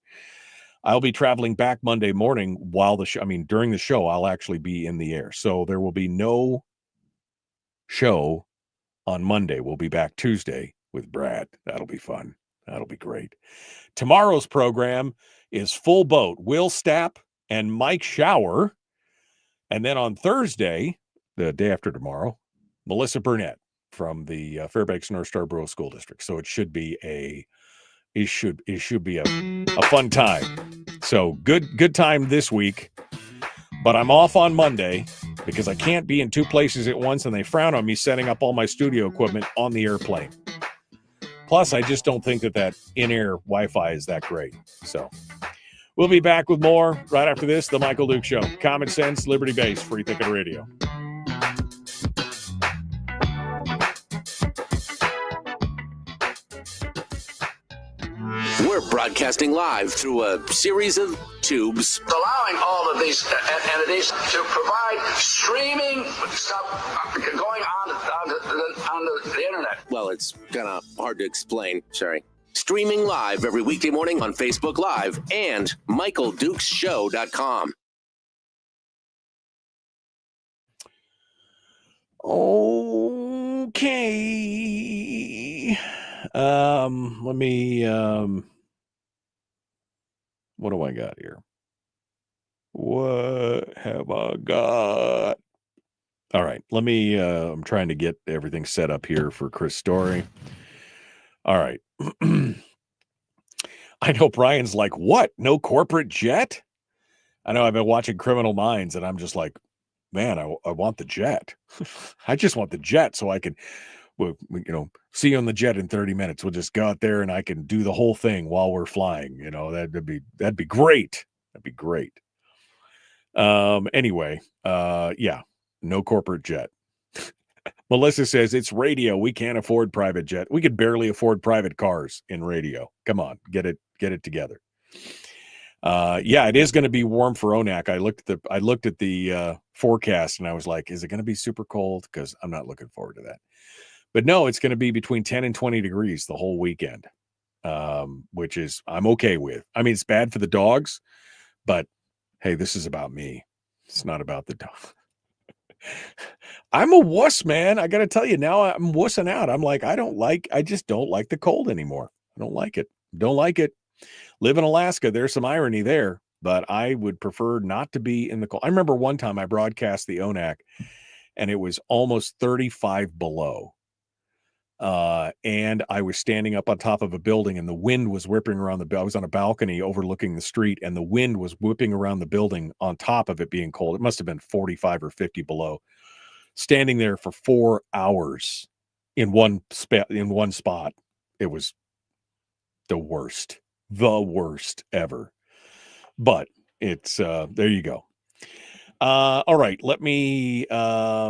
I'll be traveling back Monday morning during the show, I'll actually be in the air. So there will be no show on Monday. We'll be back Tuesday with Brad. That'll be fun. That'll be great. Tomorrow's program is Full Boat, Will Stapp and Mike Shower. And then on Thursday, the day after tomorrow, Melissa Burnett from the Fairbanks North Starborough School District. So it should be a fun time. So good time this week. But I'm off on Monday because I can't be in two places at once, and they frown on me setting up all my studio equipment on the airplane. Plus, I just don't think that in-air Wi-Fi is that great. So we'll be back with more right after this. The Michael Duke Show. Common sense, liberty-based, free thinking radio. We're broadcasting live through a series of tubes. Allowing all of these entities to provide streaming stuff going on the internet. Well, it's kind of hard to explain. Sorry. Streaming live every weekday morning on Facebook Live and MichaelDukesShow.com. Okay. Let me, what do I got here? What have I got? All right, let me, I'm trying to get everything set up here for Chris Story. All right. I know Brian's like, what? No corporate jet? I know I've been watching Criminal Minds and I'm just like, man, I want the jet. I just want the jet so I can, see you on the jet in 30 minutes. We'll just go out there and I can do the whole thing while we're flying. That'd be great. That'd be great. Anyway, yeah, no corporate jet. Melissa says it's radio. We can't afford private jet. We could barely afford private cars in radio. Come on, get it together. Yeah, it is going to be warm for ONAC. I looked at the forecast and I was like, is it going to be super cold? Because I'm not looking forward to that. But no, it's going to be between 10 and 20 degrees the whole weekend, which is I'm okay with. I mean, it's bad for the dogs, but hey, this is about me. It's not about the dog. I'm a wuss, man. I got to tell you, now I'm wussing out. I'm like, I just don't like the cold anymore. I don't like it. Don't like it. Live in Alaska. There's some irony there, but I would prefer not to be in the cold. I remember one time I broadcast the ONAC and it was almost 35 below. And I was standing up on top of a building and the wind was whipping around I was on a balcony overlooking the street and the wind was whipping around the building on top of it being cold. It must have been 45 or 50 below. Standing there for 4 hours in one spot. It was the worst ever. But it's there you go. All right, let me I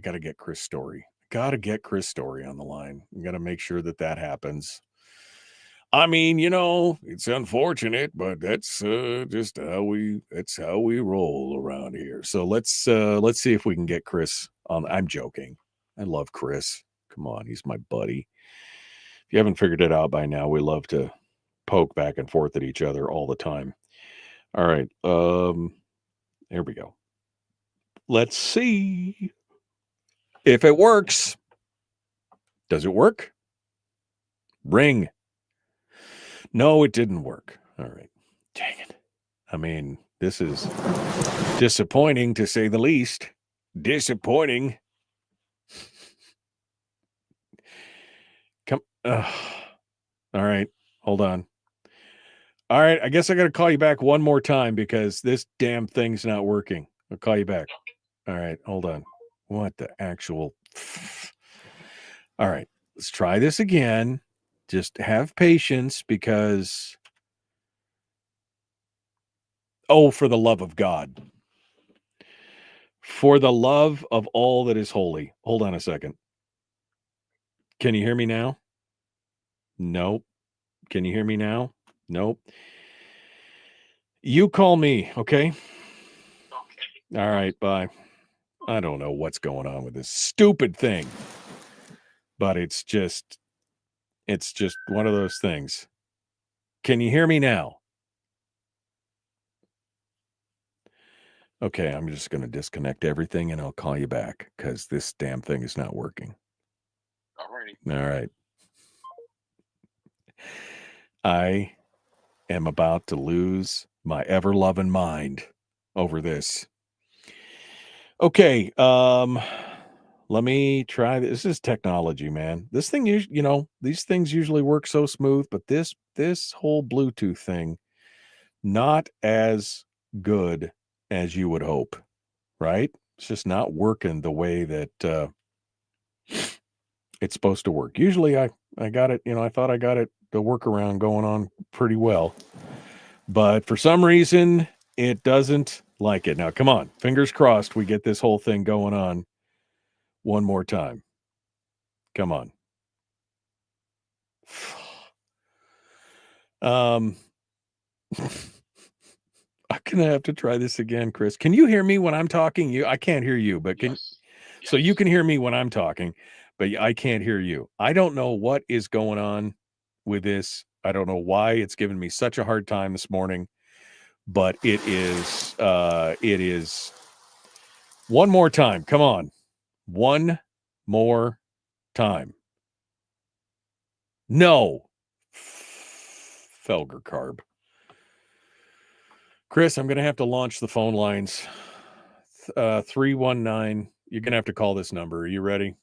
got to get Chris Story. Got to get Chris Story on the line. We got to make sure that happens. I mean, it's unfortunate, but that's just how we roll around here. So let's see if we can get Chris on. I'm joking. I love Chris. Come on, he's my buddy. If you haven't figured it out by now, we love to poke back and forth at each other all the time. All right. There we go. Let's see if it works. Does it work? Ring. No, it didn't work. All right. Dang it. I mean, this is disappointing to say the least. Disappointing. Come. All right. Hold on. All right. I guess I got to call you back one more time because this damn thing's not working. I'll call you back. All right. Hold on. What the actual. All right. Let's try this again. Just have patience because. Oh, for the love of God. For the love of all that is holy. Hold on a second. Can you hear me now? Nope. Can you hear me now? Nope. You call me, okay? Okay. All right, bye. I don't know what's going on with this stupid thing. But it's just one of those things. Can you hear me now? Okay, I'm just going to disconnect everything and I'll call you back because this damn thing is not working. All right. I am about to lose my ever-loving mind over this. Okay, let me try this. This is technology, man. This thing, these things usually work so smooth, but this whole Bluetooth thing, not as good as you would hope, right? It's just not working the way that it's supposed to work. Usually I got it, I thought I got it, the workaround going on pretty well. But for some reason, it doesn't like it. Now, come on. Fingers crossed we get this whole thing going on one more time. Come on. I'm going to have to try this again, Chris. Can you hear me when I'm talking? I can't hear you, but yes. So you can hear me when I'm talking, but I can't hear you. I don't know what is going on with this. I don't know why it's given me such a hard time this morning, but it is one more time. Come on. One more time. No. Felger carb. Chris, I'm going to have to launch the phone lines. 319. You're going to have to call this number. Are you ready? You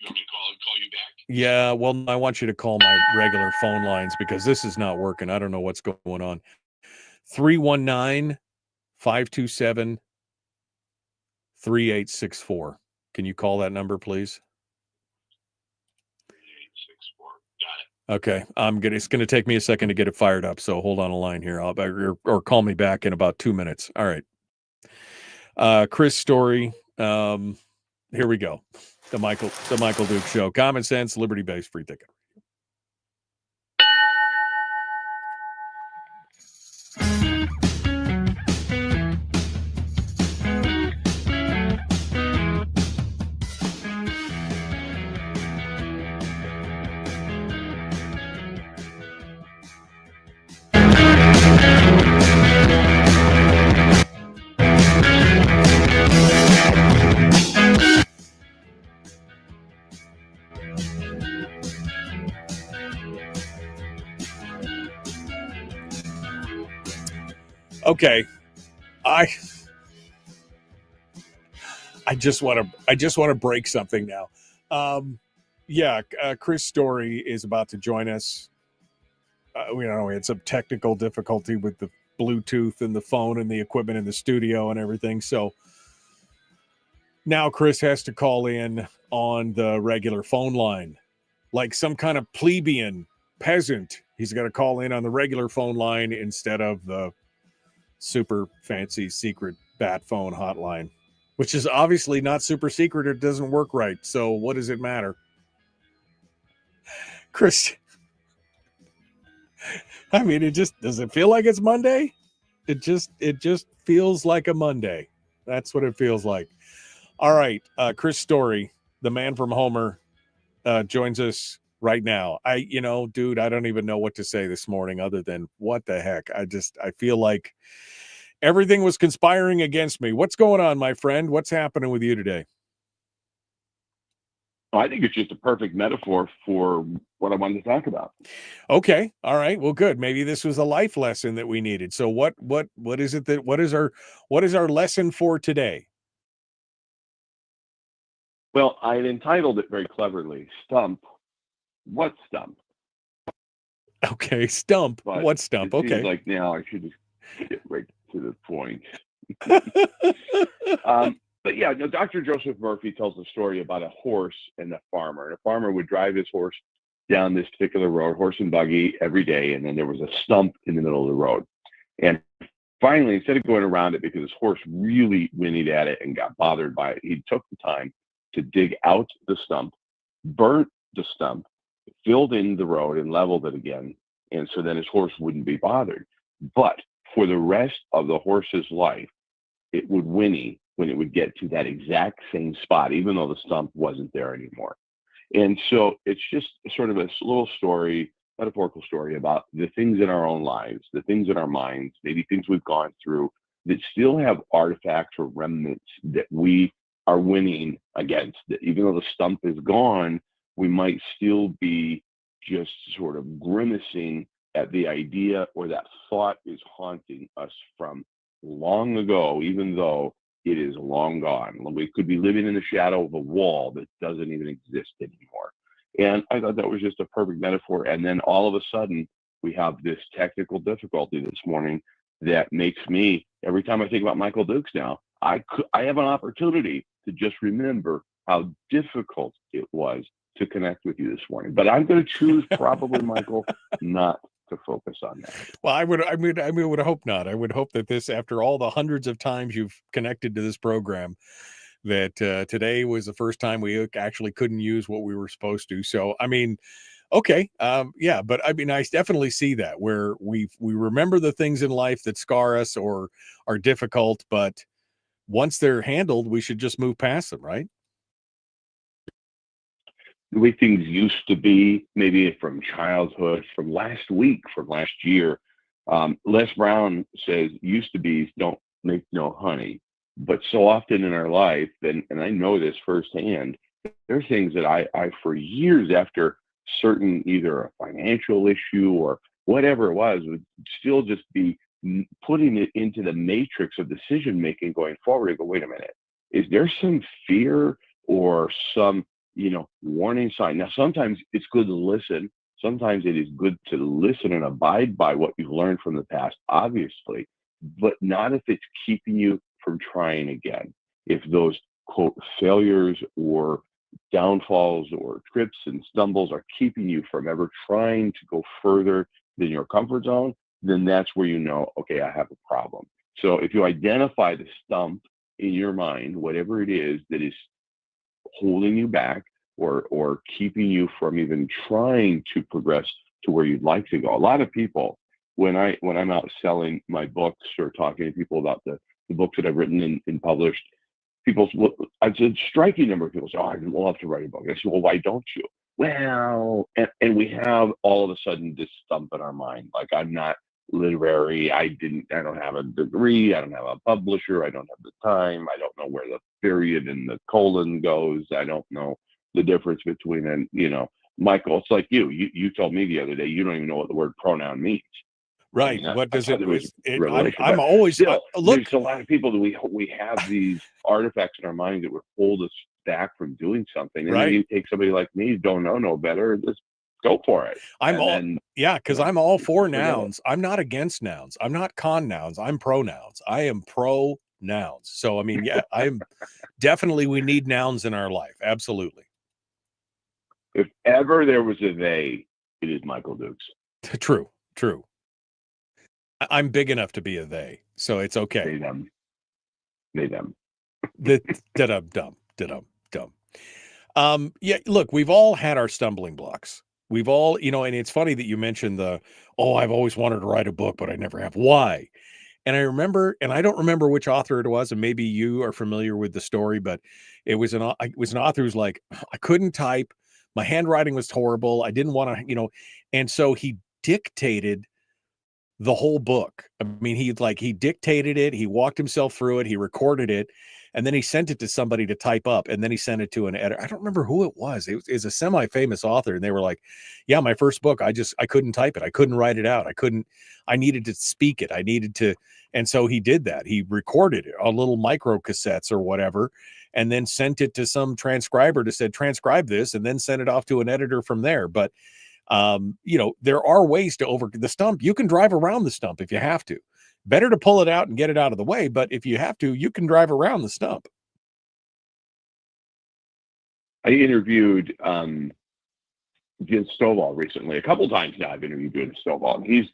want me to call you back? Yeah, well, I want you to call my regular phone lines because this is not working. I don't know what's going on. 319-527-3864. Can you call that number, please? 3864. Got it. Okay, it's going to take me a second to get it fired up, so hold on a line here. Or call me back in about 2 minutes. All right. Chris Story. Here we go. The Michael Duke Show. Common sense, liberty-based, free thinking. Okay, I just want to break something now. Chris Story is about to join us. We had some technical difficulty with the Bluetooth and the phone and the equipment in the studio and everything. So now Chris has to call in on the regular phone line, like some kind of plebeian peasant. He's got to call in on the regular phone line instead of the super fancy secret bat phone hotline, which is obviously not super secret. It doesn't work right. So what does it matter? Chris, I mean, does it feel like it's Monday? It just feels like a Monday. That's what it feels like. All right. Chris Story, the man from Homer, joins us right now. Dude, I don't even know what to say this morning other than what the heck. I feel like everything was conspiring against me. What's going on, my friend? What's happening with you today? I think it's just a perfect metaphor for what I wanted to talk about. Okay. All right. Well, good. Maybe this was a life lesson that we needed. So what is it what is our lesson for today? Well, I had entitled it very cleverly, Stump. What Stump? Okay. Stump. But what Stump? It Okay. seems like now I should just get right to the point. But yeah, Dr. Joseph Murphy tells a story about a horse and a farmer. And a farmer would drive his horse down this particular road, horse and buggy, every day. And then there was a stump in the middle of the road. And finally, instead of going around it because his horse really whinnied at it and got bothered by it, he took the time to dig out the stump, burnt the stump, filled in the road and leveled it again. And so then his horse wouldn't be bothered. But for the rest of the horse's life, it would whinny when it would get to that exact same spot, even though the stump wasn't there anymore. And so it's just sort of a little story, metaphorical story about the things in our own lives, the things in our minds, maybe things we've gone through that still have artifacts or remnants that we are winning against. That even though the stump is gone, we might still be just sort of grimacing at the idea, or that thought is haunting us from long ago, even though it is long gone. We could be living in the shadow of a wall that doesn't even exist anymore. And I thought that was just a perfect metaphor. And then all of a sudden, we have this technical difficulty this morning that makes me, every time I think about Michael Dukes now, I have an opportunity to just remember how difficult it was to connect with you this morning. But I'm going to choose probably, Michael, not to focus on that. Well, I would hope not. I would hope that this, after all the hundreds of times you've connected to this program, that today was the first time we actually couldn't use what we were supposed to. So, I mean, okay. Yeah, but I mean, I definitely see that where we remember the things in life that scar us or are difficult, but once they're handled, we should just move past them, right? The way things used to be, maybe from childhood, from last week, from last year. Les Brown says, used to be don't make no honey. But so often in our life, and I know this firsthand, there are things that I for years after certain, either a financial issue or whatever it was, would still just be putting it into the matrix of decision making going forward, and go, wait a minute, is there some fear or some, warning sign? Now, sometimes it's good to listen. Sometimes it is good to listen and abide by what you've learned from the past, obviously, but not if it's keeping you from trying again. If those, quote, failures or downfalls or trips and stumbles are keeping you from ever trying to go further than your comfort zone, then that's where okay, I have a problem. So if you identify the stump in your mind, whatever it is that is holding you back or keeping you from even trying to progress to where you'd like to go. A lot of people, when I'm out selling my books or talking to people about the books that I've written and published, I've said striking number of people say, oh, I'd love to write a book. I say, well, why don't you? Well, and we have all of a sudden this stump in our mind, like, I'm not literary, I don't have a degree, I don't have a publisher, I don't have the time, I don't know where the period and the colon goes, I don't know the difference between, Michael, it's like you told me the other day, you don't even know what the word pronoun means. Right. What does it? I'm always look. There's a lot of people that we have these artifacts in our mind that would hold us back from doing something. And then you take somebody like me who don't know no better, just go for it. Because I'm all for nouns. I'm not against nouns. I'm not con nouns. I'm pro nouns. I am pro nouns. So I mean, I'm definitely, we need nouns in our life. Absolutely. If ever there was a they, it is Michael Dukes. True. I'm big enough to be a they, so it's okay. They them. Dumb. Look, we've all had our stumbling blocks. We've all, and it's funny that you mentioned I've always wanted to write a book, but I never have. Why? And I remember, and I don't remember which author it was, and maybe you are familiar with the story, but it was an author who's like, I couldn't type, my handwriting was horrible, I didn't want to, and so he dictated the whole book. I mean, he dictated it, he walked himself through it, he recorded it, and then he sent it to somebody to type up, and then he sent it to an editor. I don't remember who it was. It was a semi-famous author, and they were like, yeah, my first book, I couldn't type it. I couldn't write it out. I needed to speak it. And so he did that. He recorded it on little micro cassettes or whatever, and then sent it to some transcriber to say, transcribe this, and then send it off to an editor from there. But there are ways to over the stump. You can drive around the stump if you have to. Better to pull it out and get it out of the way. But if you have to, you can drive around the stump. I interviewed Vince Stovall recently. A couple times now I've interviewed Vince Stovall. He's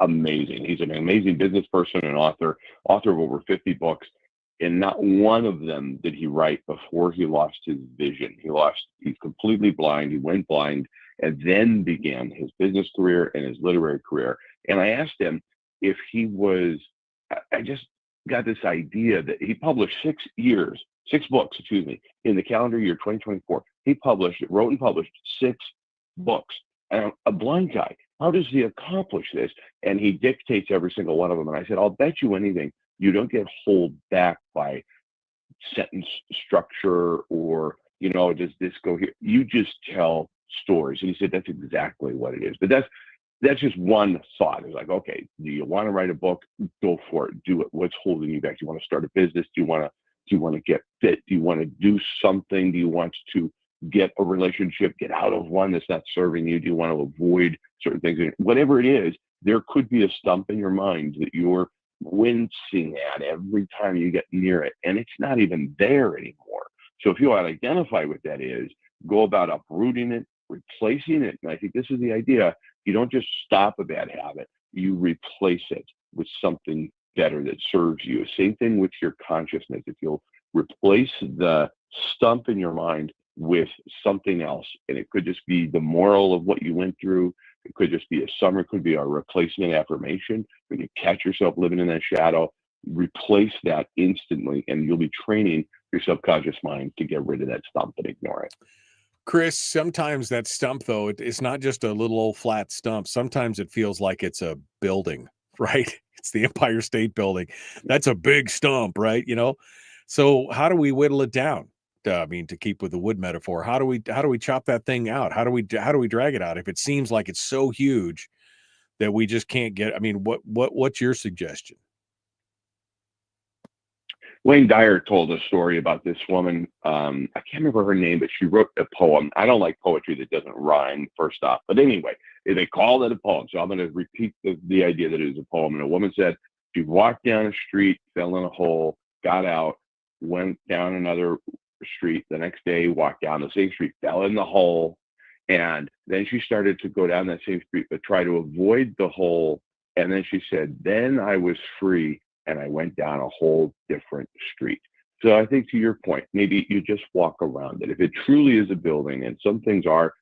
amazing. He's an amazing business person and author of over 50 books. And not one of them did he write before he lost his vision. He's completely blind. He went blind and then began his business career and his literary career. And I asked him if I just got this idea that he published 6 books, in the calendar year 2024. He wrote and published 6 books. And a blind guy, how does he accomplish this? And he dictates every single one of them. And I said, I'll bet you anything, you don't get held back by sentence structure or, does this go here? You just tell stories. And he said, that's exactly what it is. But that's just one thought. It's like, okay, do you want to write a book? Go for it. Do it. What's holding you back? Do you want to start a business? Do you want to get fit? Do you want to do something? Do you want to get a relationship, get out of one that's not serving you? Do you want to avoid certain things? Whatever it is, there could be a stump in your mind that you're wincing at every time you get near it, and it's not even there anymore. So if you identify what that is, go about uprooting it, replacing it. And I think this is the idea. You don't just stop a bad habit, you replace it with something better that serves you. Same thing with your consciousness. If you'll replace the stump in your mind with something else, and it could just be the moral of what you went through, it could just be a summary, it could be a replacement affirmation. When you catch yourself living in that shadow, replace that instantly, and you'll be training your subconscious mind to get rid of that stump and ignore it. Chris, sometimes that stump, though, it's not just a little old flat stump. Sometimes it feels like it's a building, right? It's the Empire State Building. That's a big stump, right? So how do we whittle it down? To keep with the wood metaphor, how do we chop that thing out? How do we drag it out if it seems like it's so huge that we just can't get? I mean, what's your suggestion? Wayne Dyer told a story about this woman. I can't remember her name, but she wrote a poem. I don't like poetry that doesn't rhyme, first off. But anyway, they called it a poem. So I'm going to repeat the idea that it is a poem. And a woman said she walked down a street, fell in a hole, got out, went down another street. The next day, walked down the same street, fell in the hole. And then she started to go down that same street, but try to avoid the hole. And then she said, then I was free. And I went down a whole different street. So I think to your point, maybe you just walk around it. If it truly is a building, and some things are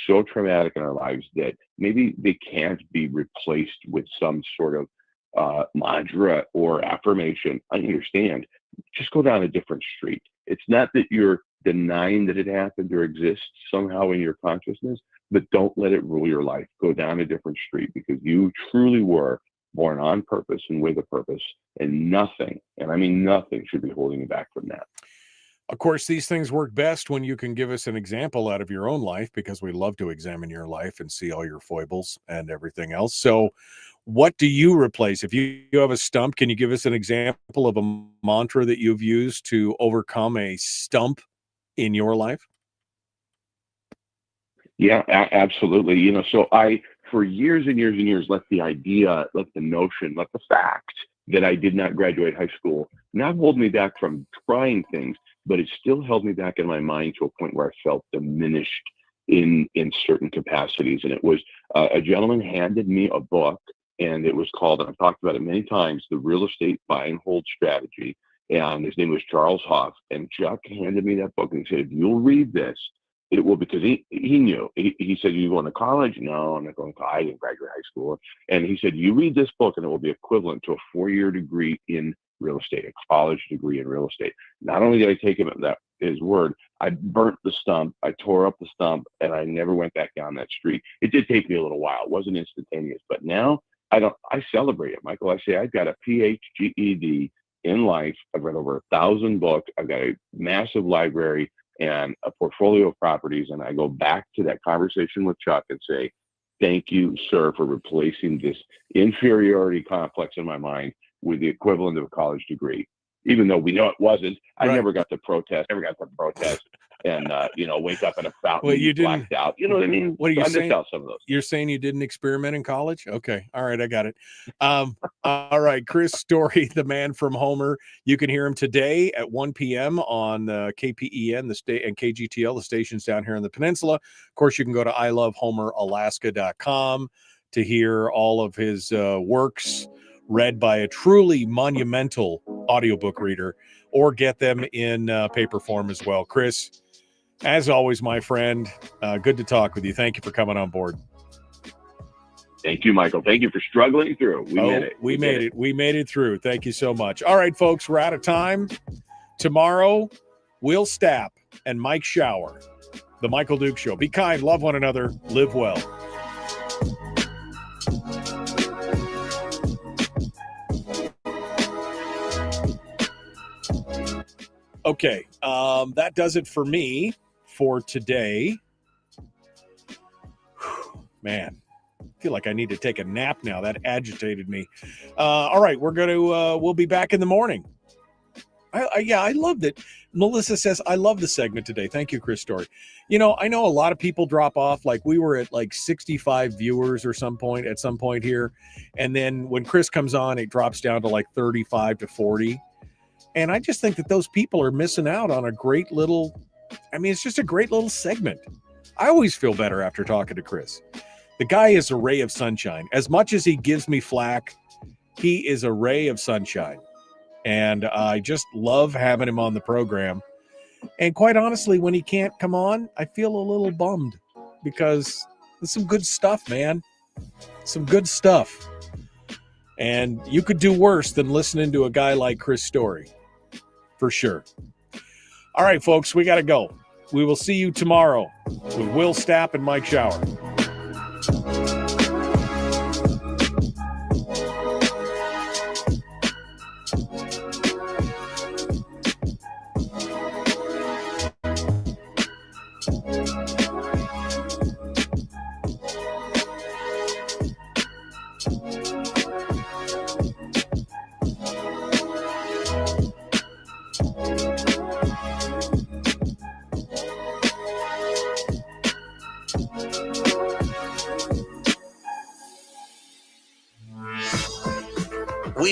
so traumatic in our lives that maybe they can't be replaced with some sort of mantra or affirmation, I understand. Just go down a different street. It's not that you're denying that it happened or exists somehow in your consciousness, but don't let it rule your life. Go down a different street, because you truly were born on purpose and with a purpose, and nothing, and I mean nothing, should be holding you back from that. Of course, these things work best when you can give us an example out of your own life, because we love to examine your life and see all your foibles and everything else. So what do you replace? If you have a stump, can you give us an example of a mantra that you've used to overcome a stump in your life? Yeah, absolutely. You know, so I, for years and years and years, let the notion, let the fact that I did not graduate high school not hold me back from trying things, but it still held me back in my mind to a point where I felt diminished in certain capacities. And it was a gentleman handed me a book, and it was called, and I've talked about it many times, The Real Estate Buy and Hold Strategy. And his name was Charles Hoff. And Chuck handed me that book and he said, if you'll read this, it will, because he knew. He said, you going to college? No, I'm not going to college. I didn't graduate high school. And he said, you read this book and it will be equivalent to a 4-year degree in real estate, a college degree in real estate. Not only did I take him at his word, I burnt the stump, I tore up the stump, and I never went back down that street. It did take me a little while. It wasn't instantaneous, but now I celebrate it, Michael. I say, I've got a PhD in life. I've read over 1,000 books. I've got a massive library and a portfolio of properties. And I go back to that conversation with Chuck and say, thank you, sir, for replacing this inferiority complex in my mind with the equivalent of a college degree. Even though we know it wasn't, I never got to protest, and, wake up in a fountain, well, you didn't, blacked out. You know what I mean? What are you saying? Some of those. You're saying you didn't experiment in college? Okay. All right. I got it. All right. Chris Story, the man from Homer. You can hear him today at 1 p.m. on KPEN, the state, and KGTL, the stations down here in the peninsula. Of course, you can go to ilovehomeralaska.com to hear all of his works read by a truly monumental audiobook reader, or get them in paper form as well. Chris, as always, my friend, good to talk with you. Thank you for coming on board. Thank you, Michael. Thank you for struggling through. We made it. We made it. We made it through. Thank you so much. All right, folks, we're out of time. Tomorrow, Will Stapp and Mike Shower, The Michael Duke Show. Be kind, love one another, live well. Okay, that does it for me for today. Man, I feel like I need to take a nap now. That agitated me. All right, we'll be back in the morning. I love that. Melissa says, I love the segment today. Thank you, Chris Story. You know, I know a lot of people drop off. Like, we were at like 65 viewers at some point here. And then when Chris comes on, it drops down to like 35 to 40. And I just think that those people are missing out on a great little, it's just a great little segment. I always feel better after talking to Chris. The guy is a ray of sunshine. As much as he gives me flack, he is a ray of sunshine. And I just love having him on the program. And quite honestly, when he can't come on, I feel a little bummed, because there's some good stuff, man. Some good stuff. And you could do worse than listening to a guy like Chris Story. For sure. All right, folks, we got to go. We will see you tomorrow with Will Stapp and Mike Shower.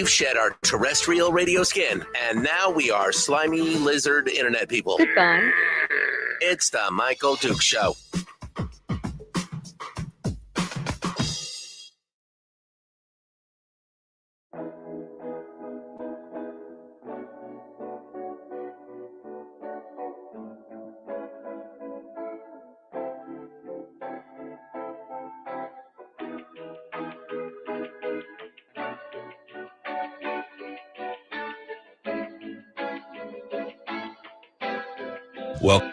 We've shed our terrestrial radio skin, and now we are slimy lizard internet people. Goodbye. It's the Michael Duke Show. Well,